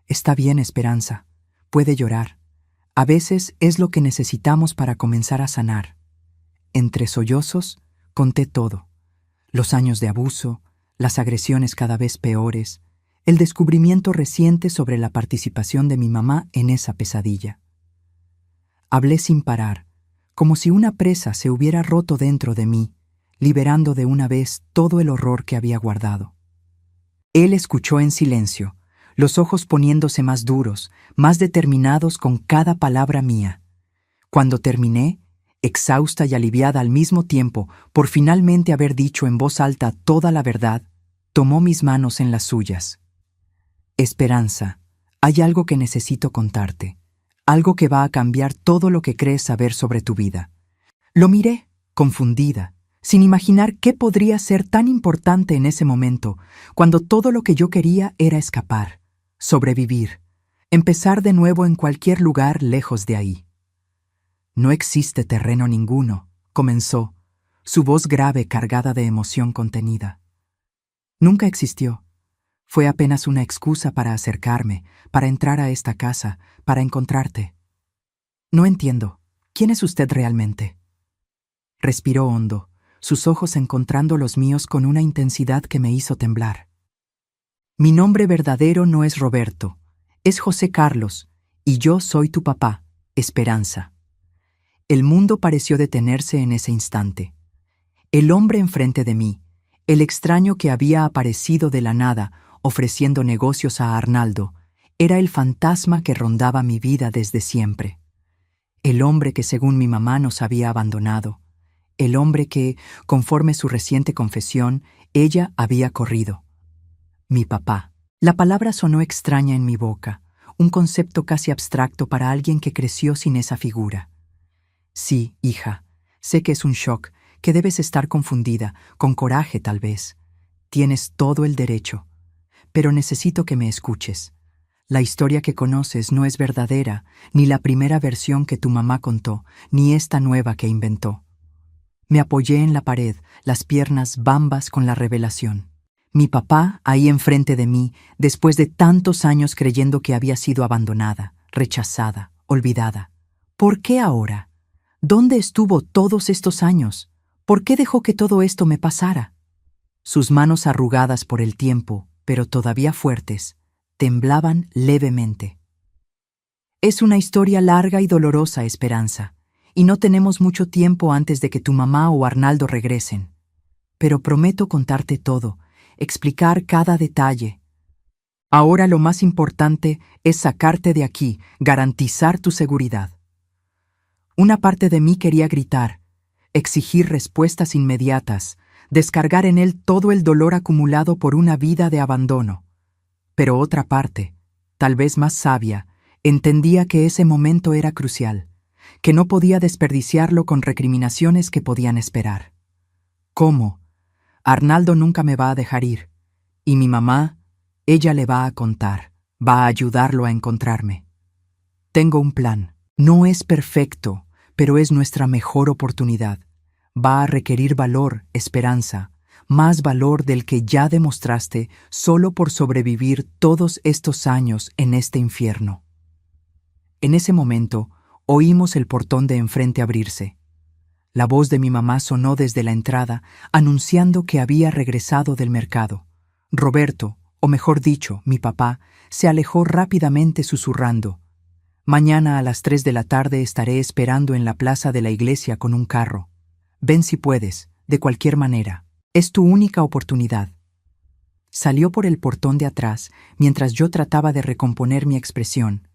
Está bien, Esperanza. Puede llorar. A veces es lo que necesitamos para comenzar a sanar. Entre sollozos, conté todo. Los años de abuso, las agresiones cada vez peores, el descubrimiento reciente sobre la participación de mi mamá en esa pesadilla. Hablé sin parar, como si una presa se hubiera roto dentro de mí, liberando de una vez todo el horror que había guardado. Él escuchó en silencio, los ojos poniéndose más duros, más determinados con cada palabra mía. Cuando terminé, exhausta y aliviada al mismo tiempo por finalmente haber dicho en voz alta toda la verdad, tomó mis manos en las suyas. Esperanza, hay algo que necesito contarte, algo que va a cambiar todo lo que crees saber sobre tu vida. Lo miré, confundida, sin imaginar qué podría ser tan importante en ese momento, cuando todo lo que yo quería era escapar, sobrevivir, empezar de nuevo en cualquier lugar lejos de ahí. No existe terreno ninguno, comenzó, su voz grave cargada de emoción contenida. Nunca existió. Fue apenas una excusa para acercarme, para entrar a esta casa, para encontrarte. No entiendo. ¿Quién es usted realmente? Respiró hondo, sus ojos encontrando los míos con una intensidad que me hizo temblar. Mi nombre verdadero no es Roberto, es José Carlos, y yo soy tu papá, Esperanza. El mundo pareció detenerse en ese instante. El hombre enfrente de mí, el extraño que había aparecido de la nada, ofreciendo negocios a Arnaldo, era el fantasma que rondaba mi vida desde siempre. El hombre que según mi mamá nos había abandonado. El hombre que, conforme su reciente confesión, ella había corrido. Mi papá. La palabra sonó extraña en mi boca, un concepto casi abstracto para alguien que creció sin esa figura. Sí, hija, sé que es un shock, que debes estar confundida, con coraje tal vez. Tienes todo el derecho. Pero necesito que me escuches. La historia que conoces no es verdadera, ni la primera versión que tu mamá contó, ni esta nueva que inventó. Me apoyé en la pared, las piernas bambas con la revelación. Mi papá, ahí enfrente de mí, después de tantos años creyendo que había sido abandonada, rechazada, olvidada. ¿Por qué ahora? ¿Dónde estuvo todos estos años? ¿Por qué dejó que todo esto me pasara? Sus manos arrugadas por el tiempo, pero todavía fuertes, temblaban levemente. Es una historia larga y dolorosa, Esperanza, y no tenemos mucho tiempo antes de que tu mamá o Arnaldo regresen. Pero prometo contarte todo, explicar cada detalle. Ahora lo más importante es sacarte de aquí, garantizar tu seguridad. Una parte de mí quería gritar, exigir respuestas inmediatas, descargar en él todo el dolor acumulado por una vida de abandono. Pero otra parte, tal vez más sabia, entendía que ese momento era crucial, que no podía desperdiciarlo con recriminaciones que podían esperar. ¿Cómo? Arnaldo nunca me va a dejar ir. Y mi mamá, ella le va a contar, va a ayudarlo a encontrarme. Tengo un plan. No es perfecto, pero es nuestra mejor oportunidad. Va a requerir valor, Esperanza, más valor del que ya demostraste solo por sobrevivir todos estos años en este infierno. En ese momento, oímos el portón de enfrente abrirse. La voz de mi mamá sonó desde la entrada, anunciando que había regresado del mercado. Roberto, o mejor dicho, mi papá, se alejó rápidamente susurrando: «Mañana a las 3 de la tarde estaré esperando en la plaza de la iglesia con un carro. Ven si puedes, de cualquier manera. Es tu única oportunidad». Salió por el portón de atrás, mientras yo trataba de recomponer mi expresión,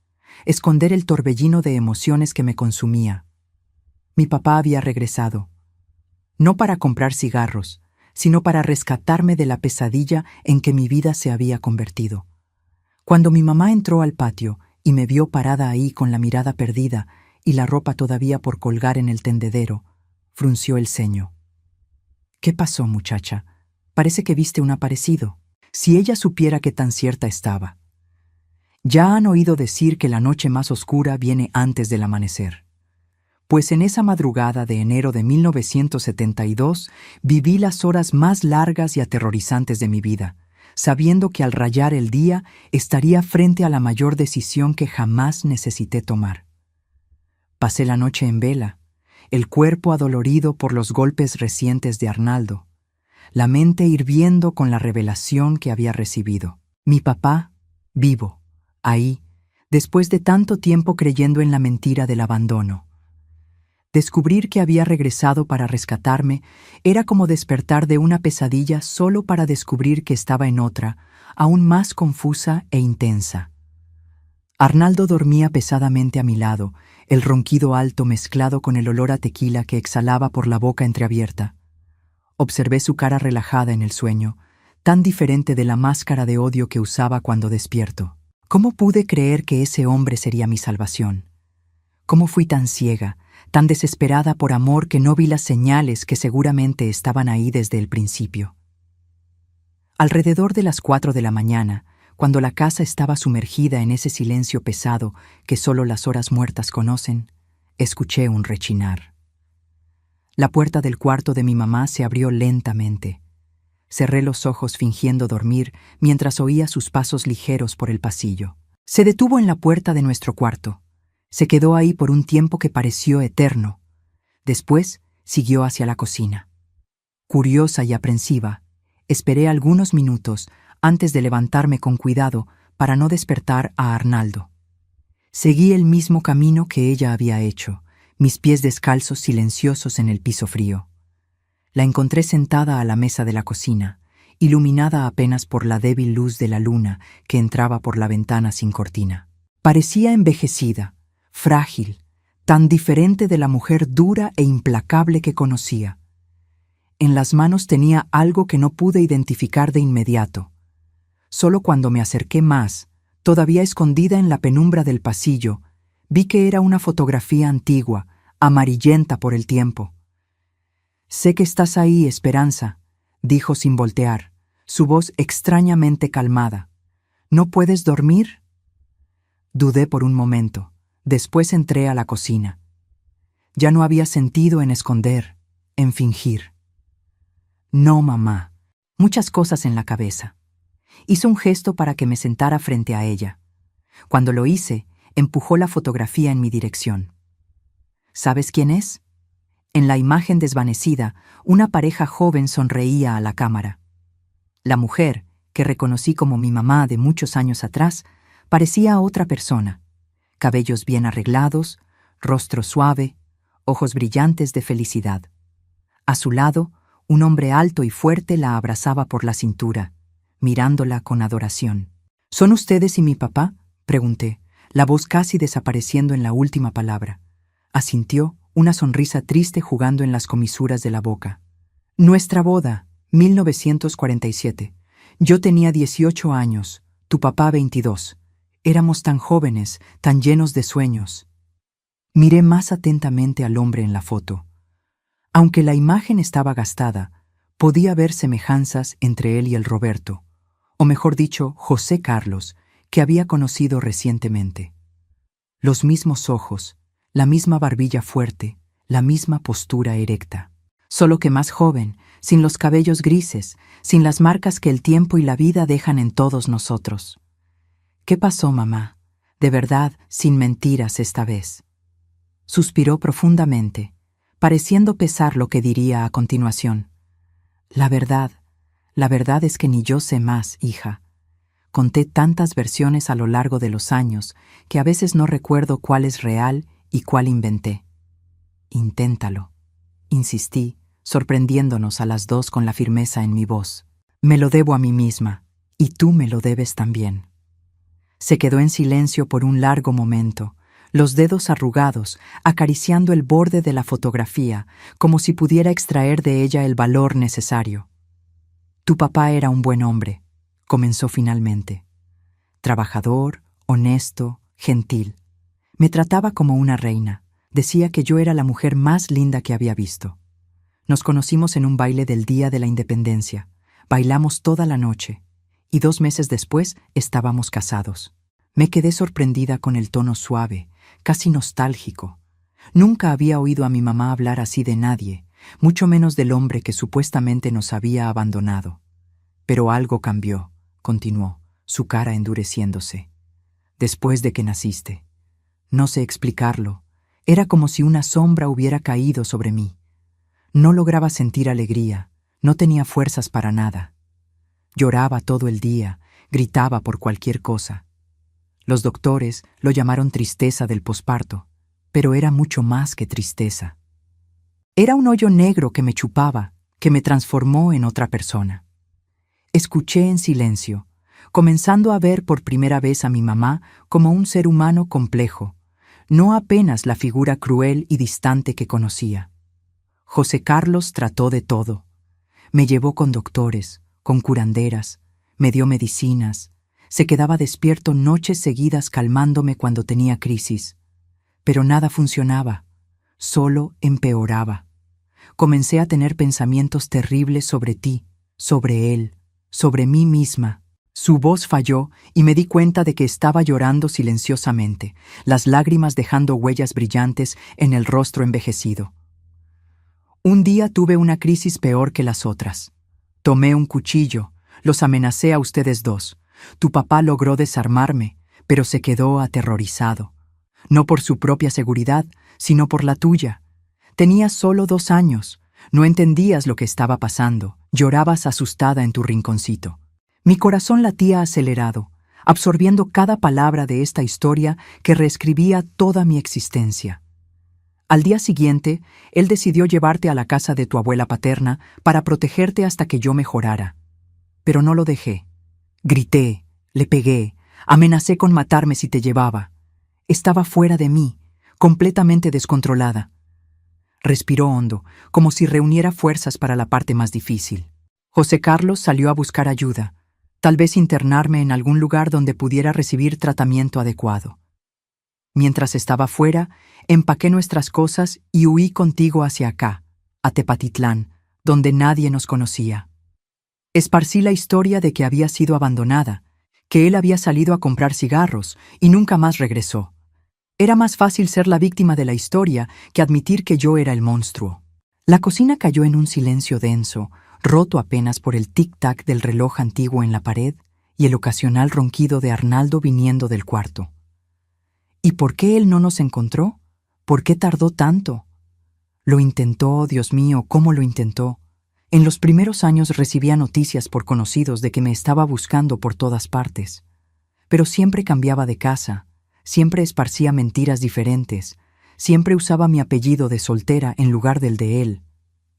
esconder el torbellino de emociones que me consumía. Mi papá había regresado, no para comprar cigarros, sino para rescatarme de la pesadilla en que mi vida se había convertido. Cuando mi mamá entró al patio y me vio parada ahí con la mirada perdida y la ropa todavía por colgar en el tendedero, frunció el ceño. «¿Qué pasó, muchacha? Parece que viste un aparecido». Si ella supiera qué tan cierta estaba. Ya han oído decir que la noche más oscura viene antes del amanecer. pues en esa madrugada de enero de 1972 viví las horas más largas y aterrorizantes de mi vida, sabiendo que al rayar el día estaría frente a la mayor decisión que jamás necesité tomar. Pasé la noche en vela, el cuerpo adolorido por los golpes recientes de Arnaldo, la mente hirviendo con la revelación que había recibido. Mi papá, vivo, ahí, después de tanto tiempo creyendo en la mentira del abandono. Descubrir que había regresado para rescatarme era como despertar de una pesadilla solo para descubrir que estaba en otra, aún más confusa e intensa. Arnaldo dormía pesadamente a mi lado, el ronquido alto mezclado con el olor a tequila que exhalaba por la boca entreabierta. Observé su cara relajada en el sueño, tan diferente de la máscara de odio que usaba cuando despierto. ¿Cómo pude creer que ese hombre sería mi salvación? ¿Cómo fui tan ciega, tan desesperada por amor que no vi las señales que seguramente estaban ahí desde el principio? Alrededor de las 4 de la mañana, cuando la casa estaba sumergida en ese silencio pesado que solo las horas muertas conocen, escuché un rechinar. La puerta del cuarto de mi mamá se abrió lentamente. Cerré los ojos fingiendo dormir mientras oía sus pasos ligeros por el pasillo. Se detuvo en la puerta de nuestro cuarto. Se quedó ahí por un tiempo que pareció eterno. Después siguió hacia la cocina. Curiosa y aprensiva, esperé algunos minutos antes de levantarme con cuidado para no despertar a Arnaldo. Seguí el mismo camino que ella había hecho, mis pies descalzos silenciosos en el piso frío. La encontré sentada a la mesa de la cocina, iluminada apenas por la débil luz de la luna que entraba por la ventana sin cortina. Parecía envejecida, frágil, tan diferente de la mujer dura e implacable que conocía. En las manos tenía algo que no pude identificar de inmediato. Solo cuando me acerqué más, todavía escondida en la penumbra del pasillo, vi que era una fotografía antigua, amarillenta por el tiempo. «Sé que estás ahí, Esperanza», dijo sin voltear, su voz extrañamente calmada. «¿No puedes dormir?» Dudé por un momento. Después entré a la cocina. Ya no había sentido en esconder, en fingir. «No, mamá». Muchas cosas en la cabeza. Hizo un gesto para que me sentara frente a ella. Cuando lo hice, empujó la fotografía en mi dirección. ¿Sabes quién es? En la imagen desvanecida, una pareja joven sonreía a la cámara. La mujer, que reconocí como mi mamá de muchos años atrás, parecía otra persona. Cabellos bien arreglados, rostro suave, ojos brillantes de felicidad. A su lado, un hombre alto y fuerte la abrazaba por la cintura, mirándola con adoración. ¿Son ustedes y mi papá?, pregunté, la voz casi desapareciendo en la última palabra. Asintió, una sonrisa triste jugando en las comisuras de la boca. Nuestra boda, 1947. Yo tenía 18 años, tu papá 22. Éramos tan jóvenes, tan llenos de sueños. Miré más atentamente al hombre en la foto. Aunque la imagen estaba gastada, podía ver semejanzas entre él y el Roberto, o mejor dicho, José Carlos, que había conocido recientemente. Los mismos ojos, la misma barbilla fuerte, la misma postura erecta. Solo que más joven, sin los cabellos grises, sin las marcas que el tiempo y la vida dejan en todos nosotros. ¿Qué pasó, mamá? De verdad, sin mentiras esta vez. Suspiró profundamente, pareciendo pesar lo que diría a continuación. La verdad es que ni yo sé más, hija. Conté tantas versiones a lo largo de los años que a veces no recuerdo cuál es real y cuál inventé. Inténtalo, insistí, sorprendiéndonos a las dos con la firmeza en mi voz. Me lo debo a mí misma, y tú me lo debes también. Se quedó en silencio por un largo momento, los dedos arrugados, acariciando el borde de la fotografía, como si pudiera extraer de ella el valor necesario. Tu papá era un buen hombre, comenzó finalmente. Trabajador, honesto, gentil. Me trataba como una reina. Decía que yo era la mujer más linda que había visto. Nos conocimos en un baile del Día de la Independencia. Bailamos toda la noche. Y 2 meses después estábamos casados. Me quedé sorprendida con el tono suave, casi nostálgico. Nunca había oído a mi mamá hablar así de nadie, mucho menos del hombre que supuestamente nos había abandonado. Pero algo cambió, continuó, su cara endureciéndose. Después de que naciste. No sé explicarlo. Era como si una sombra hubiera caído sobre mí. No lograba sentir alegría, no tenía fuerzas para nada. Lloraba todo el día, gritaba por cualquier cosa. Los doctores lo llamaron tristeza del posparto, pero era mucho más que tristeza. Era un hoyo negro que me chupaba, que me transformó en otra persona. Escuché en silencio, comenzando a ver por primera vez a mi mamá como un ser humano complejo, no apenas la figura cruel y distante que conocía. José Carlos trató de todo. Me llevó con doctores, con curanderas, me dio medicinas, se quedaba despierto noches seguidas calmándome cuando tenía crisis. Pero nada funcionaba, solo empeoraba. Comencé a tener pensamientos terribles sobre ti, sobre él, sobre mí misma. Su voz falló y me di cuenta de que estaba llorando silenciosamente, las lágrimas dejando huellas brillantes en el rostro envejecido. Un día tuve una crisis peor que las otras. Tomé un cuchillo, los amenacé a ustedes dos. Tu papá logró desarmarme, pero se quedó aterrorizado. No por su propia seguridad, sino por la tuya. Tenías solo 2 años, no entendías lo que estaba pasando, llorabas asustada en tu rinconcito. Mi corazón latía acelerado, absorbiendo cada palabra de esta historia que reescribía toda mi existencia. Al día siguiente, él decidió llevarte a la casa de tu abuela paterna para protegerte hasta que yo mejorara. Pero no lo dejé. Grité, le pegué, amenacé con matarme si te llevaba. Estaba fuera de mí, completamente descontrolada. Respiró hondo, como si reuniera fuerzas para la parte más difícil. José Carlos salió a buscar ayuda, tal vez internarme en algún lugar donde pudiera recibir tratamiento adecuado. Mientras estaba fuera, empaqué nuestras cosas y huí contigo hacia acá, a Tepatitlán, donde nadie nos conocía. Esparcí la historia de que había sido abandonada, que él había salido a comprar cigarros y nunca más regresó. Era más fácil ser la víctima de la historia que admitir que yo era el monstruo. La cocina cayó en un silencio denso, roto apenas por el tic-tac del reloj antiguo en la pared y el ocasional ronquido de Arnaldo viniendo del cuarto. ¿Y por qué él no nos encontró? ¿Por qué tardó tanto? Lo intentó, Dios mío, ¿cómo lo intentó? En los primeros años recibía noticias por conocidos de que me estaba buscando por todas partes. Pero siempre cambiaba de casa, siempre esparcía mentiras diferentes, siempre usaba mi apellido de soltera en lugar del de él.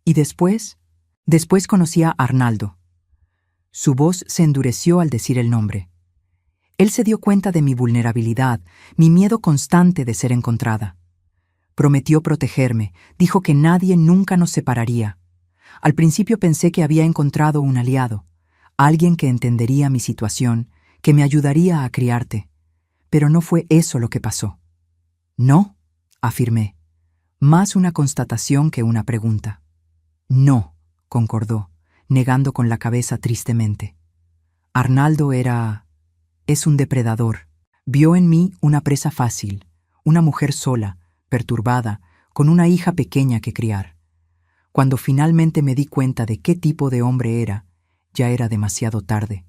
Y después conocí a Arnaldo. Su voz se endureció al decir el nombre. Él se dio cuenta de mi vulnerabilidad, mi miedo constante de ser encontrada. Prometió protegerme, dijo que nadie nunca nos separaría. Al principio pensé que había encontrado un aliado, alguien que entendería mi situación, que me ayudaría a criarte. Pero no fue eso lo que pasó. No, afirmé. Más una constatación que una pregunta. No, concordó, negando con la cabeza tristemente. Arnaldo es un depredador. Vio en mí una presa fácil, una mujer sola, perturbada, con una hija pequeña que criar. Cuando finalmente me di cuenta de qué tipo de hombre era, ya era demasiado tarde.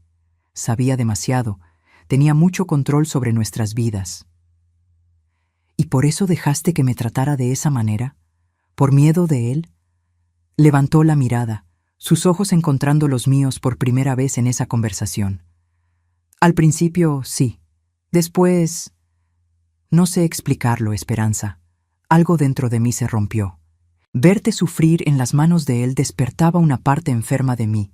Sabía demasiado, tenía mucho control sobre nuestras vidas. ¿Y por eso dejaste que me tratara de esa manera? ¿Por miedo de él? Levantó la mirada, sus ojos encontrando los míos por primera vez en esa conversación. Al principio, sí. Después... No sé explicarlo, Esperanza. Algo dentro de mí se rompió. Verte sufrir en las manos de él despertaba una parte enferma de mí,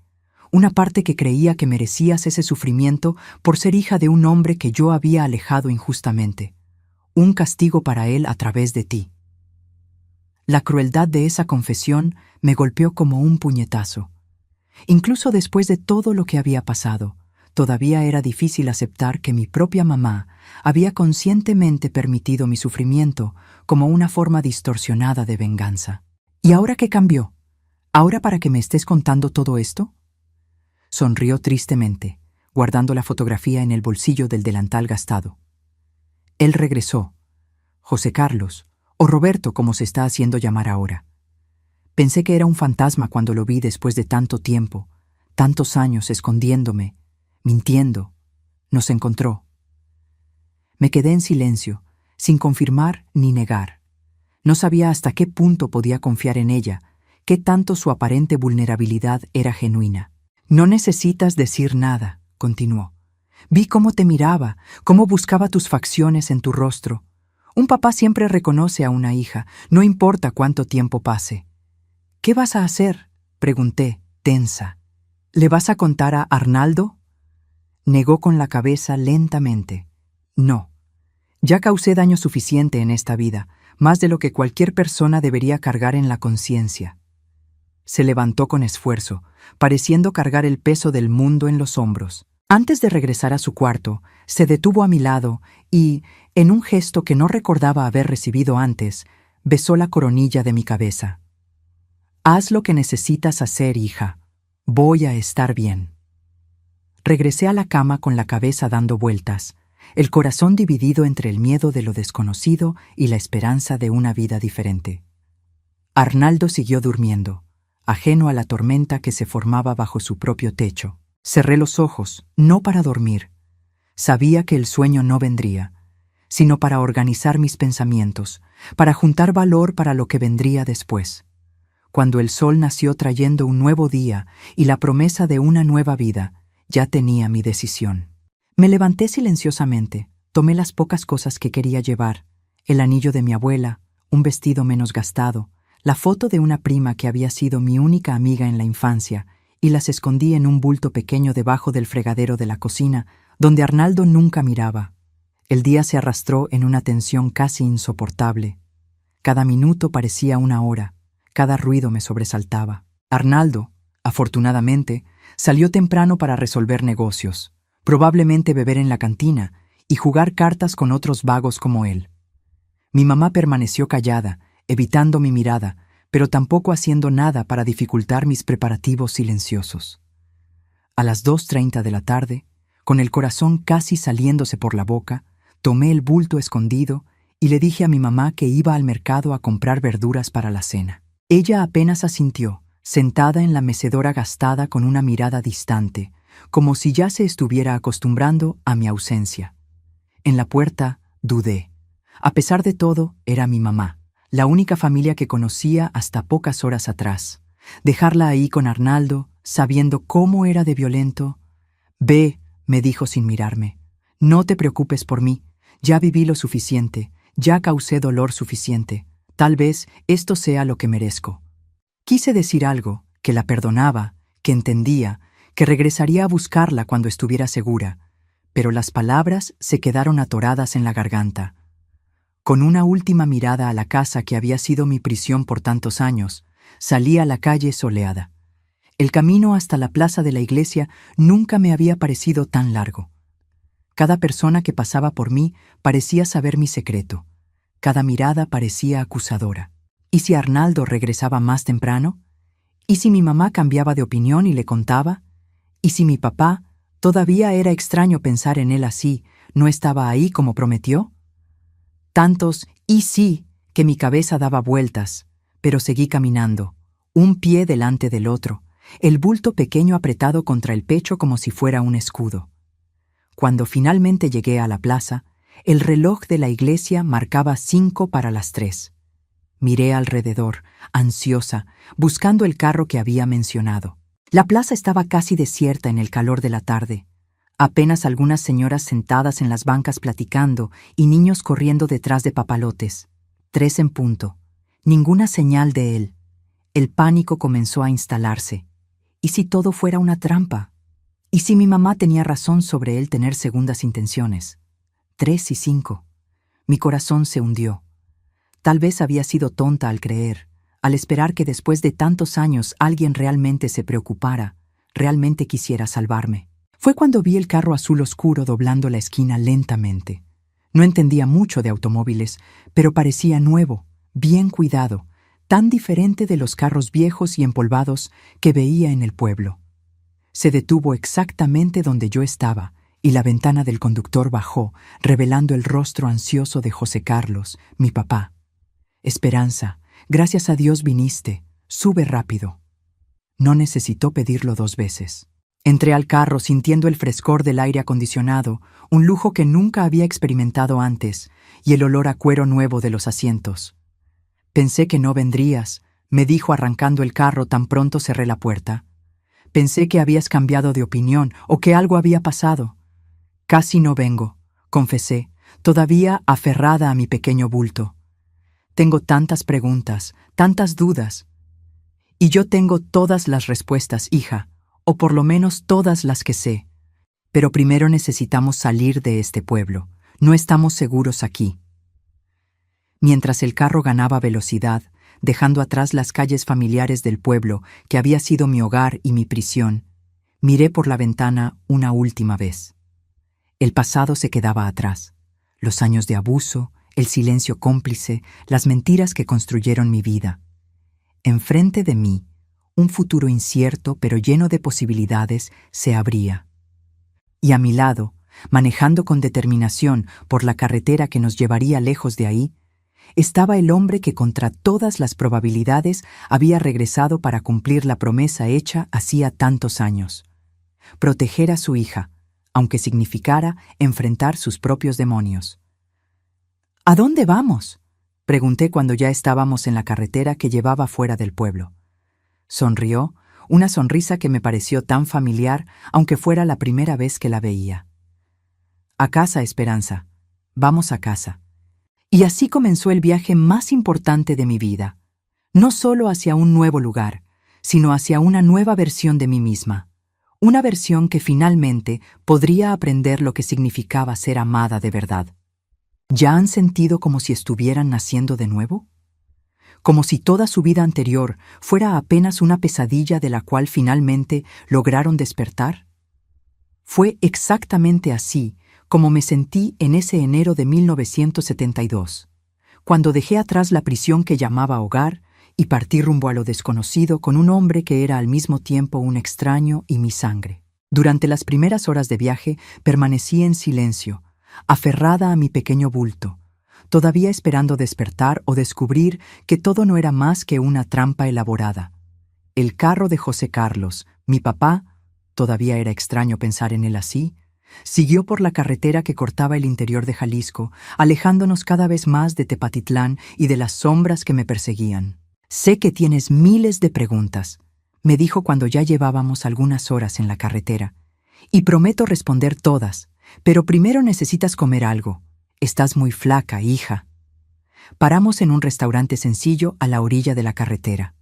una parte que creía que merecías ese sufrimiento por ser hija de un hombre que yo había alejado injustamente, un castigo para él a través de ti. La crueldad de esa confesión me golpeó como un puñetazo. Incluso después de todo lo que había pasado, todavía era difícil aceptar que mi propia mamá había conscientemente permitido mi sufrimiento como una forma distorsionada de venganza. ¿Y ahora qué cambió? ¿Ahora para que me estés contando todo esto? Sonrió tristemente, guardando la fotografía en el bolsillo del delantal gastado. Él regresó. José Carlos, o Roberto, como se está haciendo llamar ahora. Pensé que era un fantasma cuando lo vi después de tanto tiempo, tantos años escondiéndome, mintiendo. Nos encontró. Me quedé en silencio, sin confirmar ni negar. No sabía hasta qué punto podía confiar en ella, qué tanto su aparente vulnerabilidad era genuina. No necesitas decir nada, continuó. Vi cómo te miraba, cómo buscaba tus facciones en tu rostro. Un papá siempre reconoce a una hija, no importa cuánto tiempo pase. ¿Qué vas a hacer?, pregunté, tensa. ¿Le vas a contar a Arnaldo? Negó con la cabeza lentamente. No. Ya causé daño suficiente en esta vida, más de lo que cualquier persona debería cargar en la conciencia. Se levantó con esfuerzo, pareciendo cargar el peso del mundo en los hombros. Antes de regresar a su cuarto, se detuvo a mi lado y, en un gesto que no recordaba haber recibido antes, besó la coronilla de mi cabeza. Haz lo que necesitas hacer, hija. Voy a estar bien. Regresé a la cama con la cabeza dando vueltas, el corazón dividido entre el miedo de lo desconocido y la esperanza de una vida diferente. Arnaldo siguió durmiendo, ajeno a la tormenta que se formaba bajo su propio techo. Cerré los ojos, no para dormir. Sabía que el sueño no vendría, sino para organizar mis pensamientos, para juntar valor para lo que vendría después. Cuando el sol nació trayendo un nuevo día y la promesa de una nueva vida, ya tenía mi decisión. Me levanté silenciosamente, tomé las pocas cosas que quería llevar, el anillo de mi abuela, un vestido menos gastado, la foto de una prima que había sido mi única amiga en la infancia, y las escondí en un bulto pequeño debajo del fregadero de la cocina, donde Arnaldo nunca miraba. El día se arrastró en una tensión casi insoportable. Cada minuto parecía una hora, cada ruido me sobresaltaba. Arnaldo, afortunadamente, salió temprano para resolver negocios, probablemente beber en la cantina y jugar cartas con otros vagos como él. Mi mamá permaneció callada, evitando mi mirada, pero tampoco haciendo nada para dificultar mis preparativos silenciosos. A las 2:30 de la tarde, con el corazón casi saliéndose por la boca, tomé el bulto escondido y le dije a mi mamá que iba al mercado a comprar verduras para la cena. Ella apenas asintió, sentada en la mecedora gastada con una mirada distante, como si ya se estuviera acostumbrando a mi ausencia. En la puerta dudé. A pesar de todo, era mi mamá, la única familia que conocía hasta pocas horas atrás. Dejarla ahí con Arnaldo, sabiendo cómo era de violento. «Ve», me dijo sin mirarme. «No te preocupes por mí. Ya viví lo suficiente. Ya causé dolor suficiente. Tal vez esto sea lo que merezco». Quise decir algo, que la perdonaba, que entendía, que regresaría a buscarla cuando estuviera segura, pero las palabras se quedaron atoradas en la garganta. Con una última mirada a la casa que había sido mi prisión por tantos años, salí a la calle soleada. El camino hasta la plaza de la iglesia nunca me había parecido tan largo. Cada persona que pasaba por mí parecía saber mi secreto. Cada mirada parecía acusadora. ¿Y si Arnaldo regresaba más temprano? ¿Y si mi mamá cambiaba de opinión y le contaba? ¿Y si mi papá, todavía era extraño pensar en él así, no estaba ahí como prometió? Tantos «y sí» que mi cabeza daba vueltas, pero seguí caminando, un pie delante del otro, el bulto pequeño apretado contra el pecho como si fuera un escudo. Cuando finalmente llegué a la plaza, el reloj de la iglesia marcaba 2:05. Miré alrededor, ansiosa, buscando el carro que había mencionado. La plaza estaba casi desierta en el calor de la tarde. Apenas algunas señoras sentadas en las bancas platicando y niños corriendo detrás de papalotes. 3:00. Ninguna señal de él. El pánico comenzó a instalarse. ¿Y si todo fuera una trampa? ¿Y si mi mamá tenía razón sobre él tener segundas intenciones? 3:05. Mi corazón se hundió. Tal vez había sido tonta al creer, al esperar que después de tantos años alguien realmente se preocupara, realmente quisiera salvarme. Fue cuando vi el carro azul oscuro doblando la esquina lentamente. No entendía mucho de automóviles, pero parecía nuevo, bien cuidado, tan diferente de los carros viejos y empolvados que veía en el pueblo. Se detuvo exactamente donde yo estaba, y la ventana del conductor bajó, revelando el rostro ansioso de José Carlos, mi papá. Esperanza, gracias a Dios viniste. Sube rápido. No necesitó pedirlo 2 veces. Entré al carro sintiendo el frescor del aire acondicionado, un lujo que nunca había experimentado antes, y el olor a cuero nuevo de los asientos. Pensé que no vendrías, me dijo arrancando el carro tan pronto cerré la puerta. Pensé que habías cambiado de opinión o que algo había pasado. Casi no vengo, confesé, todavía aferrada a mi pequeño bulto. Tengo tantas preguntas, tantas dudas. Y yo tengo todas las respuestas, hija, o por lo menos todas las que sé. Pero primero necesitamos salir de este pueblo. No estamos seguros aquí. Mientras el carro ganaba velocidad, dejando atrás las calles familiares del pueblo que había sido mi hogar y mi prisión, miré por la ventana una última vez. El pasado se quedaba atrás. Los años de abuso, el silencio cómplice, las mentiras que construyeron mi vida. Enfrente de mí, un futuro incierto pero lleno de posibilidades se abría. Y a mi lado, manejando con determinación por la carretera que nos llevaría lejos de ahí, estaba el hombre que contra todas las probabilidades había regresado para cumplir la promesa hecha hacía tantos años. Proteger a su hija, aunque significara enfrentar sus propios demonios. ¿A dónde vamos?, pregunté cuando ya estábamos en la carretera que llevaba fuera del pueblo. Sonrió, una sonrisa que me pareció tan familiar, aunque fuera la primera vez que la veía. A casa, Esperanza. Vamos a casa. Y así comenzó el viaje más importante de mi vida, no solo hacia un nuevo lugar, sino hacia una nueva versión de mí misma, una versión que finalmente podría aprender lo que significaba ser amada de verdad. ¿Ya han sentido como si estuvieran naciendo de nuevo? Como si toda su vida anterior fuera apenas una pesadilla de la cual finalmente lograron despertar. Fue exactamente así como me sentí en ese enero de 1972, cuando dejé atrás la prisión que llamaba hogar y partí rumbo a lo desconocido con un hombre que era al mismo tiempo un extraño y mi sangre. Durante las primeras horas de viaje permanecí en silencio, aferrada a mi pequeño bulto, todavía esperando despertar o descubrir que todo no era más que una trampa elaborada. El carro de José Carlos, mi papá, todavía era extraño pensar en él así, siguió por la carretera que cortaba el interior de Jalisco, alejándonos cada vez más de Tepatitlán y de las sombras que me perseguían. «Sé que tienes miles de preguntas», me dijo cuando ya llevábamos algunas horas en la carretera, «y prometo responder todas, pero primero necesitas comer algo. Estás muy flaca, hija». Paramos en un restaurante sencillo a la orilla de la carretera.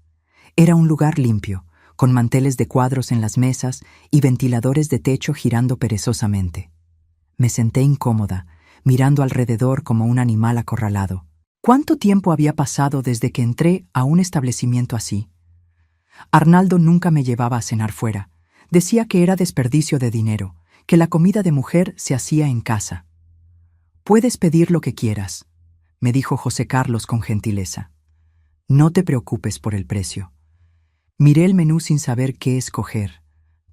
Era un lugar limpio, con manteles de cuadros en las mesas y ventiladores de techo girando perezosamente. Me senté incómoda, mirando alrededor como un animal acorralado. ¿Cuánto tiempo había pasado desde que entré a un establecimiento así? Arnaldo nunca me llevaba a cenar fuera. Decía que era desperdicio de dinero, que la comida de mujer se hacía en casa. «Puedes pedir lo que quieras», me dijo José Carlos con gentileza. «No te preocupes por el precio». Miré el menú sin saber qué escoger.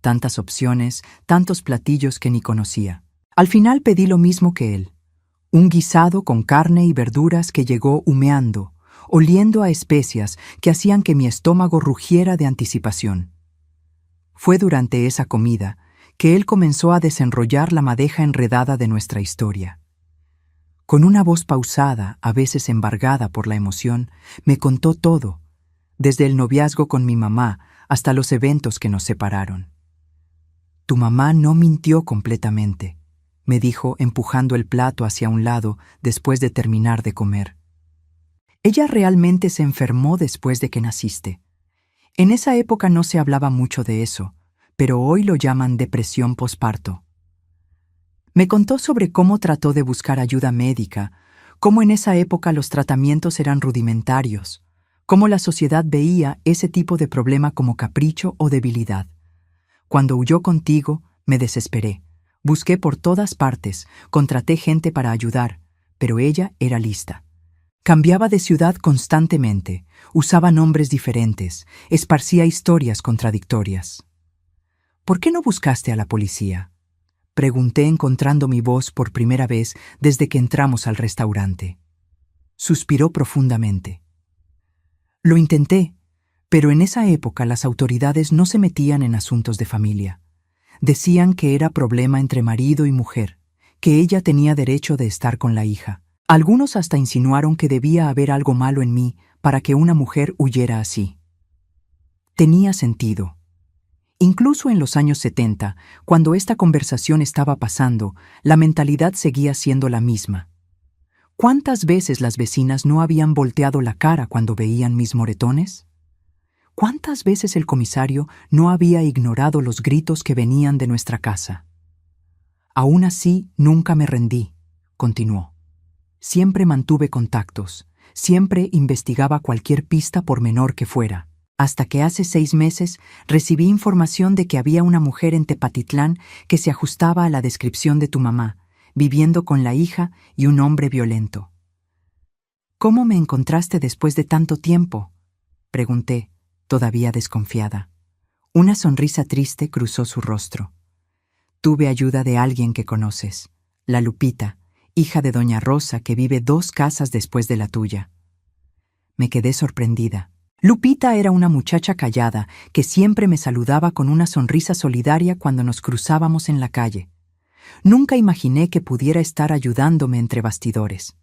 Tantas opciones, tantos platillos que ni conocía. Al final pedí lo mismo que él. Un guisado con carne y verduras que llegó humeando, oliendo a especias que hacían que mi estómago rugiera de anticipación. Fue durante esa comida que él comenzó a desenrollar la madeja enredada de nuestra historia. Con una voz pausada, a veces embargada por la emoción, me contó todo, desde el noviazgo con mi mamá hasta los eventos que nos separaron. «Tu mamá no mintió completamente», me dijo empujando el plato hacia un lado después de terminar de comer. «Ella realmente se enfermó después de que naciste. En esa época no se hablaba mucho de eso, pero hoy lo llaman depresión posparto». Me contó sobre cómo trató de buscar ayuda médica, cómo en esa época los tratamientos eran rudimentarios, cómo la sociedad veía ese tipo de problema como capricho o debilidad. Cuando huyó contigo, me desesperé. Busqué por todas partes, contraté gente para ayudar, pero ella era lista. Cambiaba de ciudad constantemente, usaba nombres diferentes, esparcía historias contradictorias. «¿Por qué no buscaste a la policía?», pregunté encontrando mi voz por primera vez desde que entramos al restaurante. Suspiró profundamente. Lo intenté, pero en esa época las autoridades no se metían en asuntos de familia. Decían que era problema entre marido y mujer, que ella tenía derecho de estar con la hija. Algunos hasta insinuaron que debía haber algo malo en mí para que una mujer huyera así. Tenía sentido. Incluso en los años 70, cuando esta conversación estaba pasando, la mentalidad seguía siendo la misma. ¿Cuántas veces las vecinas no habían volteado la cara cuando veían mis moretones? ¿Cuántas veces el comisario no había ignorado los gritos que venían de nuestra casa? Aún así, nunca me rendí, continuó. Siempre mantuve contactos, siempre investigaba cualquier pista por menor que fuera, hasta que hace 6 meses recibí información de que había una mujer en Tepatitlán que se ajustaba a la descripción de tu mamá, viviendo con la hija y un hombre violento. ¿Cómo me encontraste después de tanto tiempo?, pregunté, todavía desconfiada. Una sonrisa triste cruzó su rostro. Tuve ayuda de alguien que conoces, la Lupita, hija de doña Rosa, que vive 2 casas después de la tuya. Me quedé sorprendida. Lupita era una muchacha callada que siempre me saludaba con una sonrisa solidaria cuando nos cruzábamos en la calle. Nunca imaginé que pudiera estar ayudándome entre bastidores.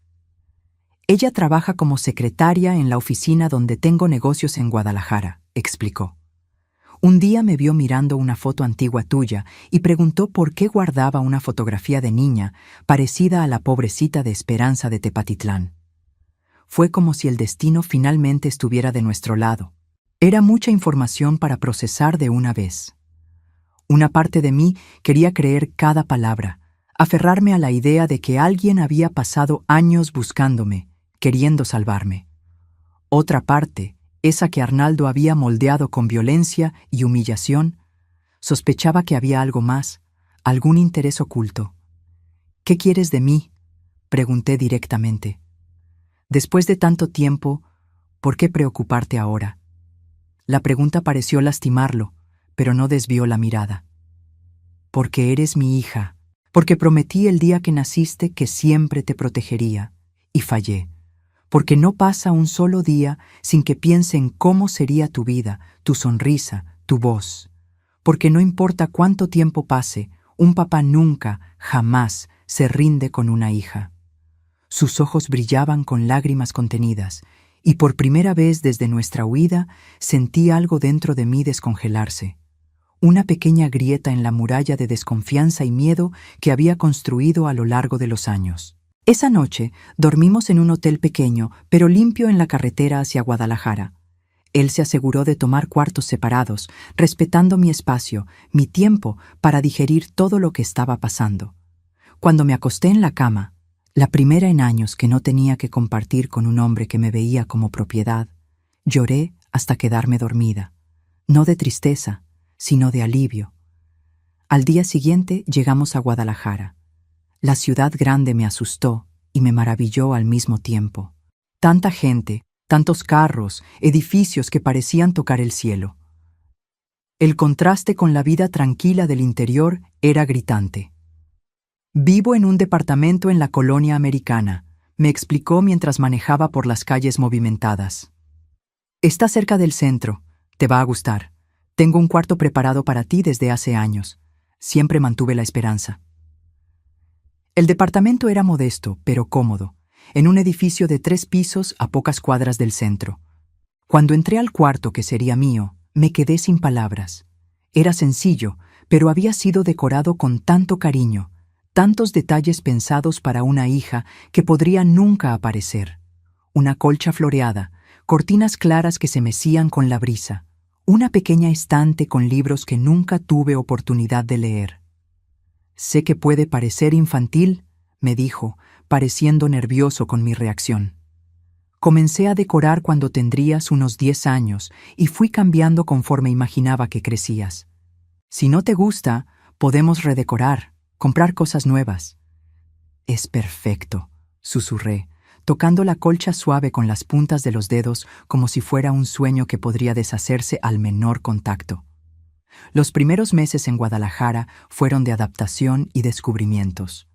Ella trabaja como secretaria en la oficina donde tengo negocios en Guadalajara, explicó. Un día me vio mirando una foto antigua tuya y preguntó por qué guardaba una fotografía de niña parecida a la pobrecita de Esperanza de Tepatitlán. Fue como si el destino finalmente estuviera de nuestro lado. Era mucha información para procesar de una vez. Una parte de mí quería creer cada palabra, aferrarme a la idea de que alguien había pasado años buscándome, queriendo salvarme. Otra parte, esa que Arnaldo había moldeado con violencia y humillación, sospechaba que había algo más, algún interés oculto. ¿Qué quieres de mí?, pregunté directamente. Después de tanto tiempo, ¿por qué preocuparte ahora? La pregunta pareció lastimarlo, pero no desvió la mirada. Porque eres mi hija, porque prometí el día que naciste que siempre te protegería, y fallé. Porque no pasa un solo día sin que piense en cómo sería tu vida, tu sonrisa, tu voz. Porque no importa cuánto tiempo pase, un papá nunca, jamás, se rinde con una hija. Sus ojos brillaban con lágrimas contenidas, y por primera vez desde nuestra huida sentí algo dentro de mí descongelarse. Una pequeña grieta en la muralla de desconfianza y miedo que había construido a lo largo de los años. Esa noche dormimos en un hotel pequeño, pero limpio en la carretera hacia Guadalajara. Él se aseguró de tomar cuartos separados, respetando mi espacio, mi tiempo para digerir todo lo que estaba pasando. Cuando me acosté en la cama, la primera en años que no tenía que compartir con un hombre que me veía como propiedad, lloré hasta quedarme dormida, no de tristeza, sino de alivio. Al día siguiente llegamos a Guadalajara. La ciudad grande me asustó y me maravilló al mismo tiempo. Tanta gente, tantos carros, edificios que parecían tocar el cielo. El contraste con la vida tranquila del interior era gritante. Vivo en un departamento en la colonia americana, me explicó mientras manejaba por las calles movimentadas. Está cerca del centro, te va a gustar. Tengo un cuarto preparado para ti desde hace años. Siempre mantuve la esperanza. El departamento era modesto, pero cómodo, en un edificio de 3 pisos a pocas cuadras del centro. Cuando entré al cuarto que sería mío, me quedé sin palabras. Era sencillo, pero había sido decorado con tanto cariño, tantos detalles pensados para una hija que podría nunca aparecer. Una colcha floreada, cortinas claras que se mecían con la brisa, una pequeña estante con libros que nunca tuve oportunidad de leer. Sé que puede parecer infantil, me dijo, pareciendo nervioso con mi reacción. Comencé a decorar cuando tendrías unos 10 años y fui cambiando conforme imaginaba que crecías. Si no te gusta, podemos redecorar, comprar cosas nuevas. Es perfecto, susurré, tocando la colcha suave con las puntas de los dedos como si fuera un sueño que podría deshacerse al menor contacto. Los primeros meses en Guadalajara fueron de adaptación y descubrimientos.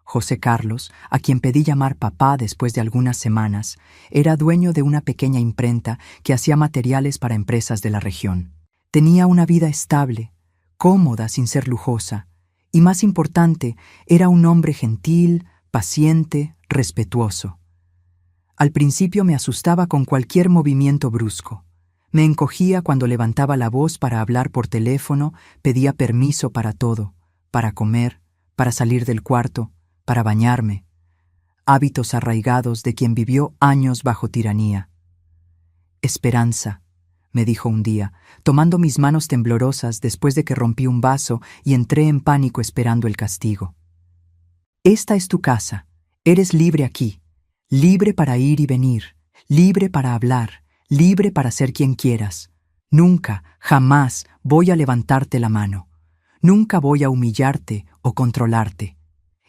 José Carlos, a quien pedí llamar papá después de algunas semanas, era dueño de una pequeña imprenta que hacía materiales para empresas de la región. Tenía una vida estable, cómoda sin ser lujosa, y más importante, era un hombre gentil, paciente, respetuoso. Al principio me asustaba con cualquier movimiento brusco. Me encogía cuando levantaba la voz para hablar por teléfono, pedía permiso para todo, para comer, para salir del cuarto, para bañarme. Hábitos arraigados de quien vivió años bajo tiranía. Esperanza, me dijo un día, tomando mis manos temblorosas después de que rompí un vaso y entré en pánico esperando el castigo. Esta es tu casa. Eres libre aquí. Libre para ir y venir. Libre para hablar. Libre para ser quien quieras. Nunca, jamás voy a levantarte la mano. Nunca voy a humillarte o controlarte.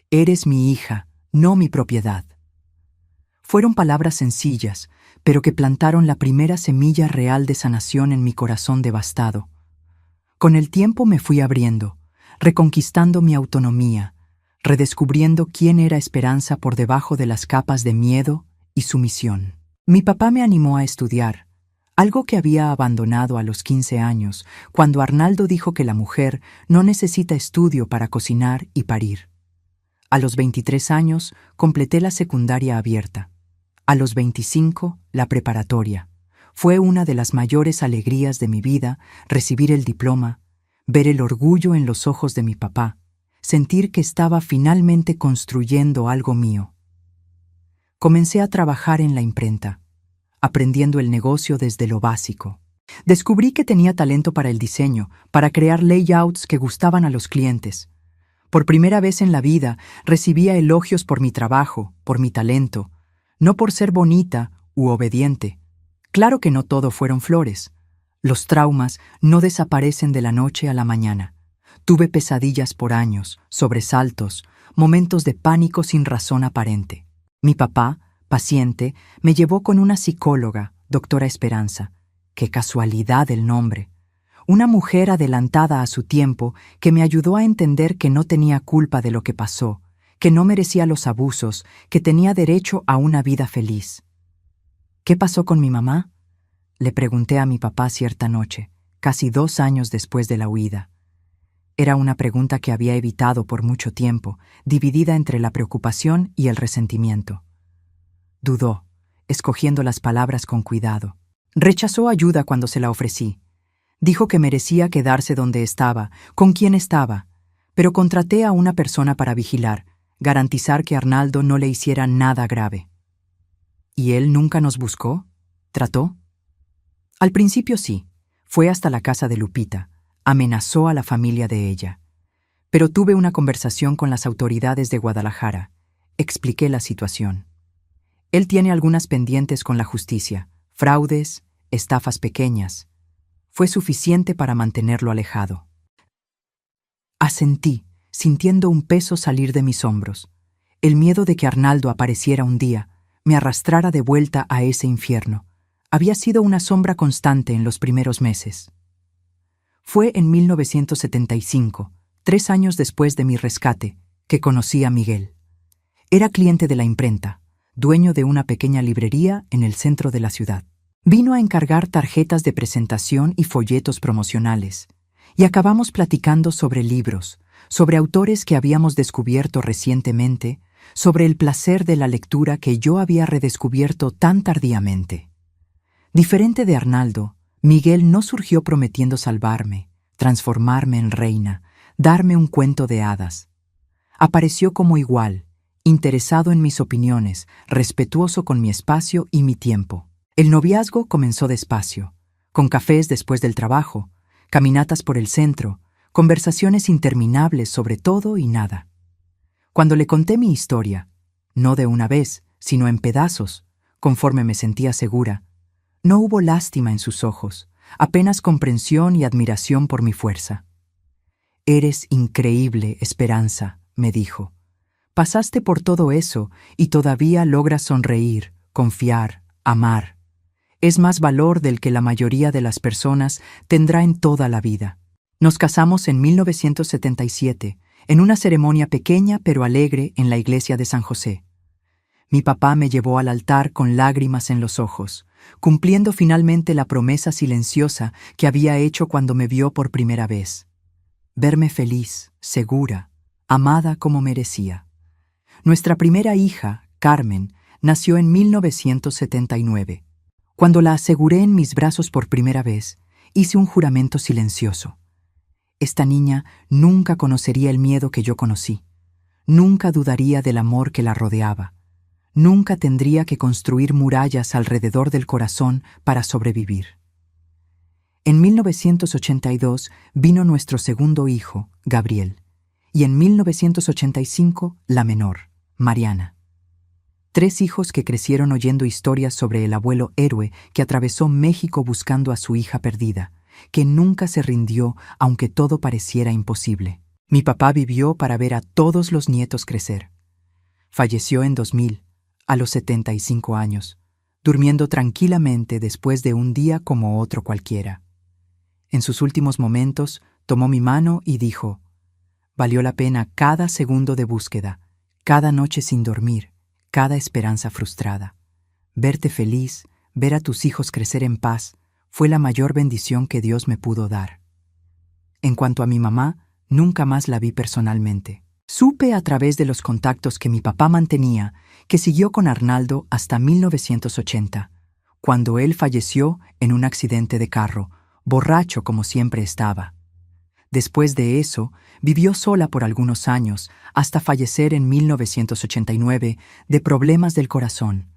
Eres mi hija, no mi propiedad. Fueron palabras sencillas, pero que plantaron la primera semilla real de sanación en mi corazón devastado. Con el tiempo me fui abriendo, reconquistando mi autonomía, redescubriendo quién era Esperanza por debajo de las capas de miedo y sumisión. Mi papá me animó a estudiar, algo que había abandonado a los 15 años, cuando Arnaldo dijo que la mujer no necesita estudio para cocinar y parir. A los 23 años completé la secundaria abierta. A los 25, la preparatoria. Fue una de las mayores alegrías de mi vida recibir el diploma, ver el orgullo en los ojos de mi papá, sentir que estaba finalmente construyendo algo mío. Comencé a trabajar en la imprenta, aprendiendo el negocio desde lo básico. Descubrí que tenía talento para el diseño, para crear layouts que gustaban a los clientes. Por primera vez en la vida recibía elogios por mi trabajo, por mi talento, no por ser bonita u obediente. Claro que no todo fueron flores. Los traumas no desaparecen de la noche a la mañana. Tuve pesadillas por años, sobresaltos, momentos de pánico sin razón aparente. Mi papá, paciente, me llevó con una psicóloga, doctora Esperanza. ¡Qué casualidad el nombre! Una mujer adelantada a su tiempo que me ayudó a entender que no tenía culpa de lo que pasó, que no merecía los abusos, que tenía derecho a una vida feliz. ¿Qué pasó con mi mamá? Le pregunté a mi papá cierta noche, casi 2 años después de la huida. Era una pregunta que había evitado por mucho tiempo, dividida entre la preocupación y el resentimiento. Dudó, escogiendo las palabras con cuidado. Rechazó ayuda cuando se la ofrecí. Dijo que merecía quedarse donde estaba, con quien estaba, pero contraté a una persona para vigilar, garantizar que Arnaldo no le hiciera nada grave. ¿Y él nunca nos buscó? ¿Trató? Al principio sí, fue hasta la casa de Lupita, amenazó a la familia de ella. Pero tuve una conversación con las autoridades de Guadalajara, expliqué la situación. Él tiene algunas pendientes con la justicia, fraudes, estafas pequeñas. Fue suficiente para mantenerlo alejado. Asentí, sintiendo un peso salir de mis hombros. El miedo de que Arnaldo apareciera un día, me arrastrara de vuelta a ese infierno, había sido una sombra constante en los primeros meses. Fue en 1975, 3 años después de mi rescate, que conocí a Miguel. Era cliente de la imprenta, dueño de una pequeña librería en el centro de la ciudad. Vino a encargar tarjetas de presentación y folletos promocionales, y acabamos platicando sobre libros, sobre autores que habíamos descubierto recientemente, sobre el placer de la lectura que yo había redescubierto tan tardíamente. Diferente de Arnaldo, Miguel no surgió prometiendo salvarme, transformarme en reina, darme un cuento de hadas. Apareció como igual, interesado en mis opiniones, respetuoso con mi espacio y mi tiempo. El noviazgo comenzó despacio, con cafés después del trabajo, caminatas por el centro, conversaciones interminables sobre todo y nada. Cuando le conté mi historia, no de una vez, sino en pedazos, conforme me sentía segura, no hubo lástima en sus ojos, apenas comprensión y admiración por mi fuerza. «Eres increíble, Esperanza», me dijo. «Pasaste por todo eso y todavía logras sonreír, confiar, amar. Es más valor del que la mayoría de las personas tendrá en toda la vida». Nos casamos en 1977, en una ceremonia pequeña pero alegre en la iglesia de San José. Mi papá me llevó al altar con lágrimas en los ojos, cumpliendo finalmente la promesa silenciosa que había hecho cuando me vio por primera vez. Verme feliz, segura, amada como merecía. Nuestra primera hija, Carmen, nació en 1979. Cuando la aseguré en mis brazos por primera vez, hice un juramento silencioso. Esta niña nunca conocería el miedo que yo conocí. Nunca dudaría del amor que la rodeaba. Nunca tendría que construir murallas alrededor del corazón para sobrevivir. En 1982 vino nuestro segundo hijo, Gabriel, y en 1985 la menor, Mariana. 3 hijos que crecieron oyendo historias sobre el abuelo héroe que atravesó México buscando a su hija perdida, que nunca se rindió aunque todo pareciera imposible. Mi papá vivió para ver a todos los nietos crecer. Falleció en 2000, a los 75 años, durmiendo tranquilamente después de un día como otro cualquiera. En sus últimos momentos, tomó mi mano y dijo: «Valió la pena cada segundo de búsqueda, cada noche sin dormir, cada esperanza frustrada. Verte feliz, ver a tus hijos crecer en paz, fue la mayor bendición que Dios me pudo dar». En cuanto a mi mamá, nunca más la vi personalmente. Supe a través de los contactos que mi papá mantenía que siguió con Arnaldo hasta 1980, cuando él falleció en un accidente de carro, borracho como siempre estaba. Después de eso, vivió sola por algunos años, hasta fallecer en 1989 de problemas del corazón.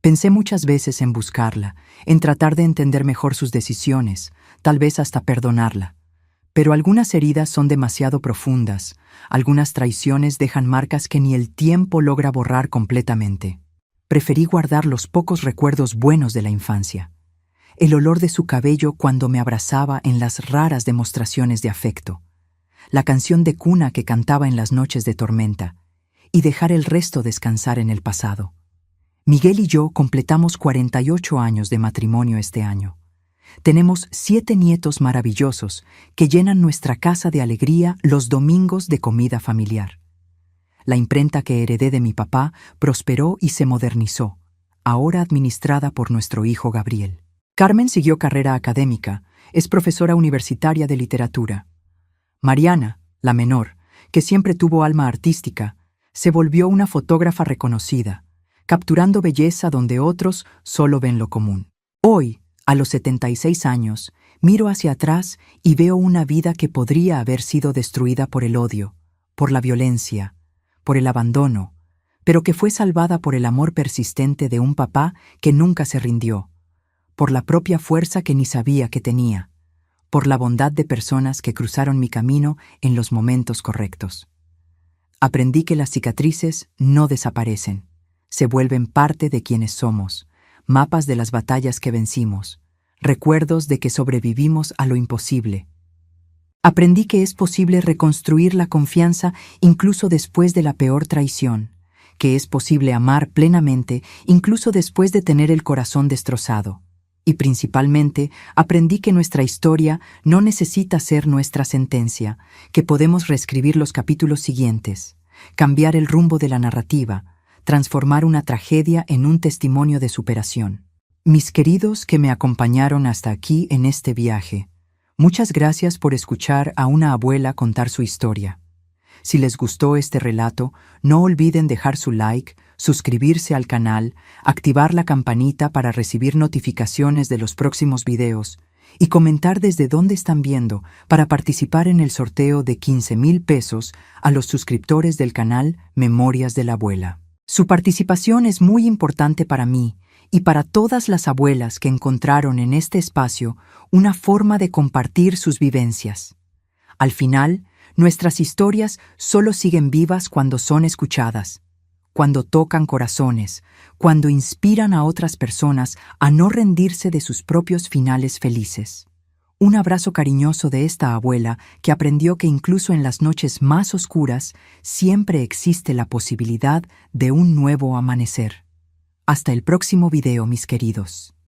Pensé muchas veces en buscarla, en tratar de entender mejor sus decisiones, tal vez hasta perdonarla. Pero algunas heridas son demasiado profundas, algunas traiciones dejan marcas que ni el tiempo logra borrar completamente. Preferí guardar los pocos recuerdos buenos de la infancia. El olor de su cabello cuando me abrazaba en las raras demostraciones de afecto, la canción de cuna que cantaba en las noches de tormenta, y dejar el resto descansar en el pasado. Miguel y yo completamos 48 años de matrimonio este año. Tenemos 7 nietos maravillosos que llenan nuestra casa de alegría los domingos de comida familiar. La imprenta que heredé de mi papá prosperó y se modernizó, ahora administrada por nuestro hijo Gabriel. Carmen siguió carrera académica, es profesora universitaria de literatura. Mariana, la menor, que siempre tuvo alma artística, se volvió una fotógrafa reconocida, capturando belleza donde otros solo ven lo común. Hoy, a los 76 años, miro hacia atrás y veo una vida que podría haber sido destruida por el odio, por la violencia, por el abandono, pero que fue salvada por el amor persistente de un papá que nunca se rindió, por la propia fuerza que ni sabía que tenía, por la bondad de personas que cruzaron mi camino en los momentos correctos. Aprendí que las cicatrices no desaparecen, se vuelven parte de quienes somos, mapas de las batallas que vencimos, recuerdos de que sobrevivimos a lo imposible. Aprendí que es posible reconstruir la confianza incluso después de la peor traición, que es posible amar plenamente incluso después de tener el corazón destrozado. Y principalmente, aprendí que nuestra historia no necesita ser nuestra sentencia, que podemos reescribir los capítulos siguientes, cambiar el rumbo de la narrativa, transformar una tragedia en un testimonio de superación. Mis queridos que me acompañaron hasta aquí en este viaje, muchas gracias por escuchar a una abuela contar su historia. Si les gustó este relato, no olviden dejar su like, suscribirse al canal, activar la campanita para recibir notificaciones de los próximos videos y comentar desde dónde están viendo para participar en el sorteo de 15,000 pesos a los suscriptores del canal Memorias de la Abuela. Su participación es muy importante para mí y para todas las abuelas que encontraron en este espacio una forma de compartir sus vivencias. Al final, nuestras historias solo siguen vivas cuando son escuchadas, cuando tocan corazones, cuando inspiran a otras personas a no rendirse de sus propios finales felices. Un abrazo cariñoso de esta abuela que aprendió que incluso en las noches más oscuras siempre existe la posibilidad de un nuevo amanecer. Hasta el próximo video, mis queridos.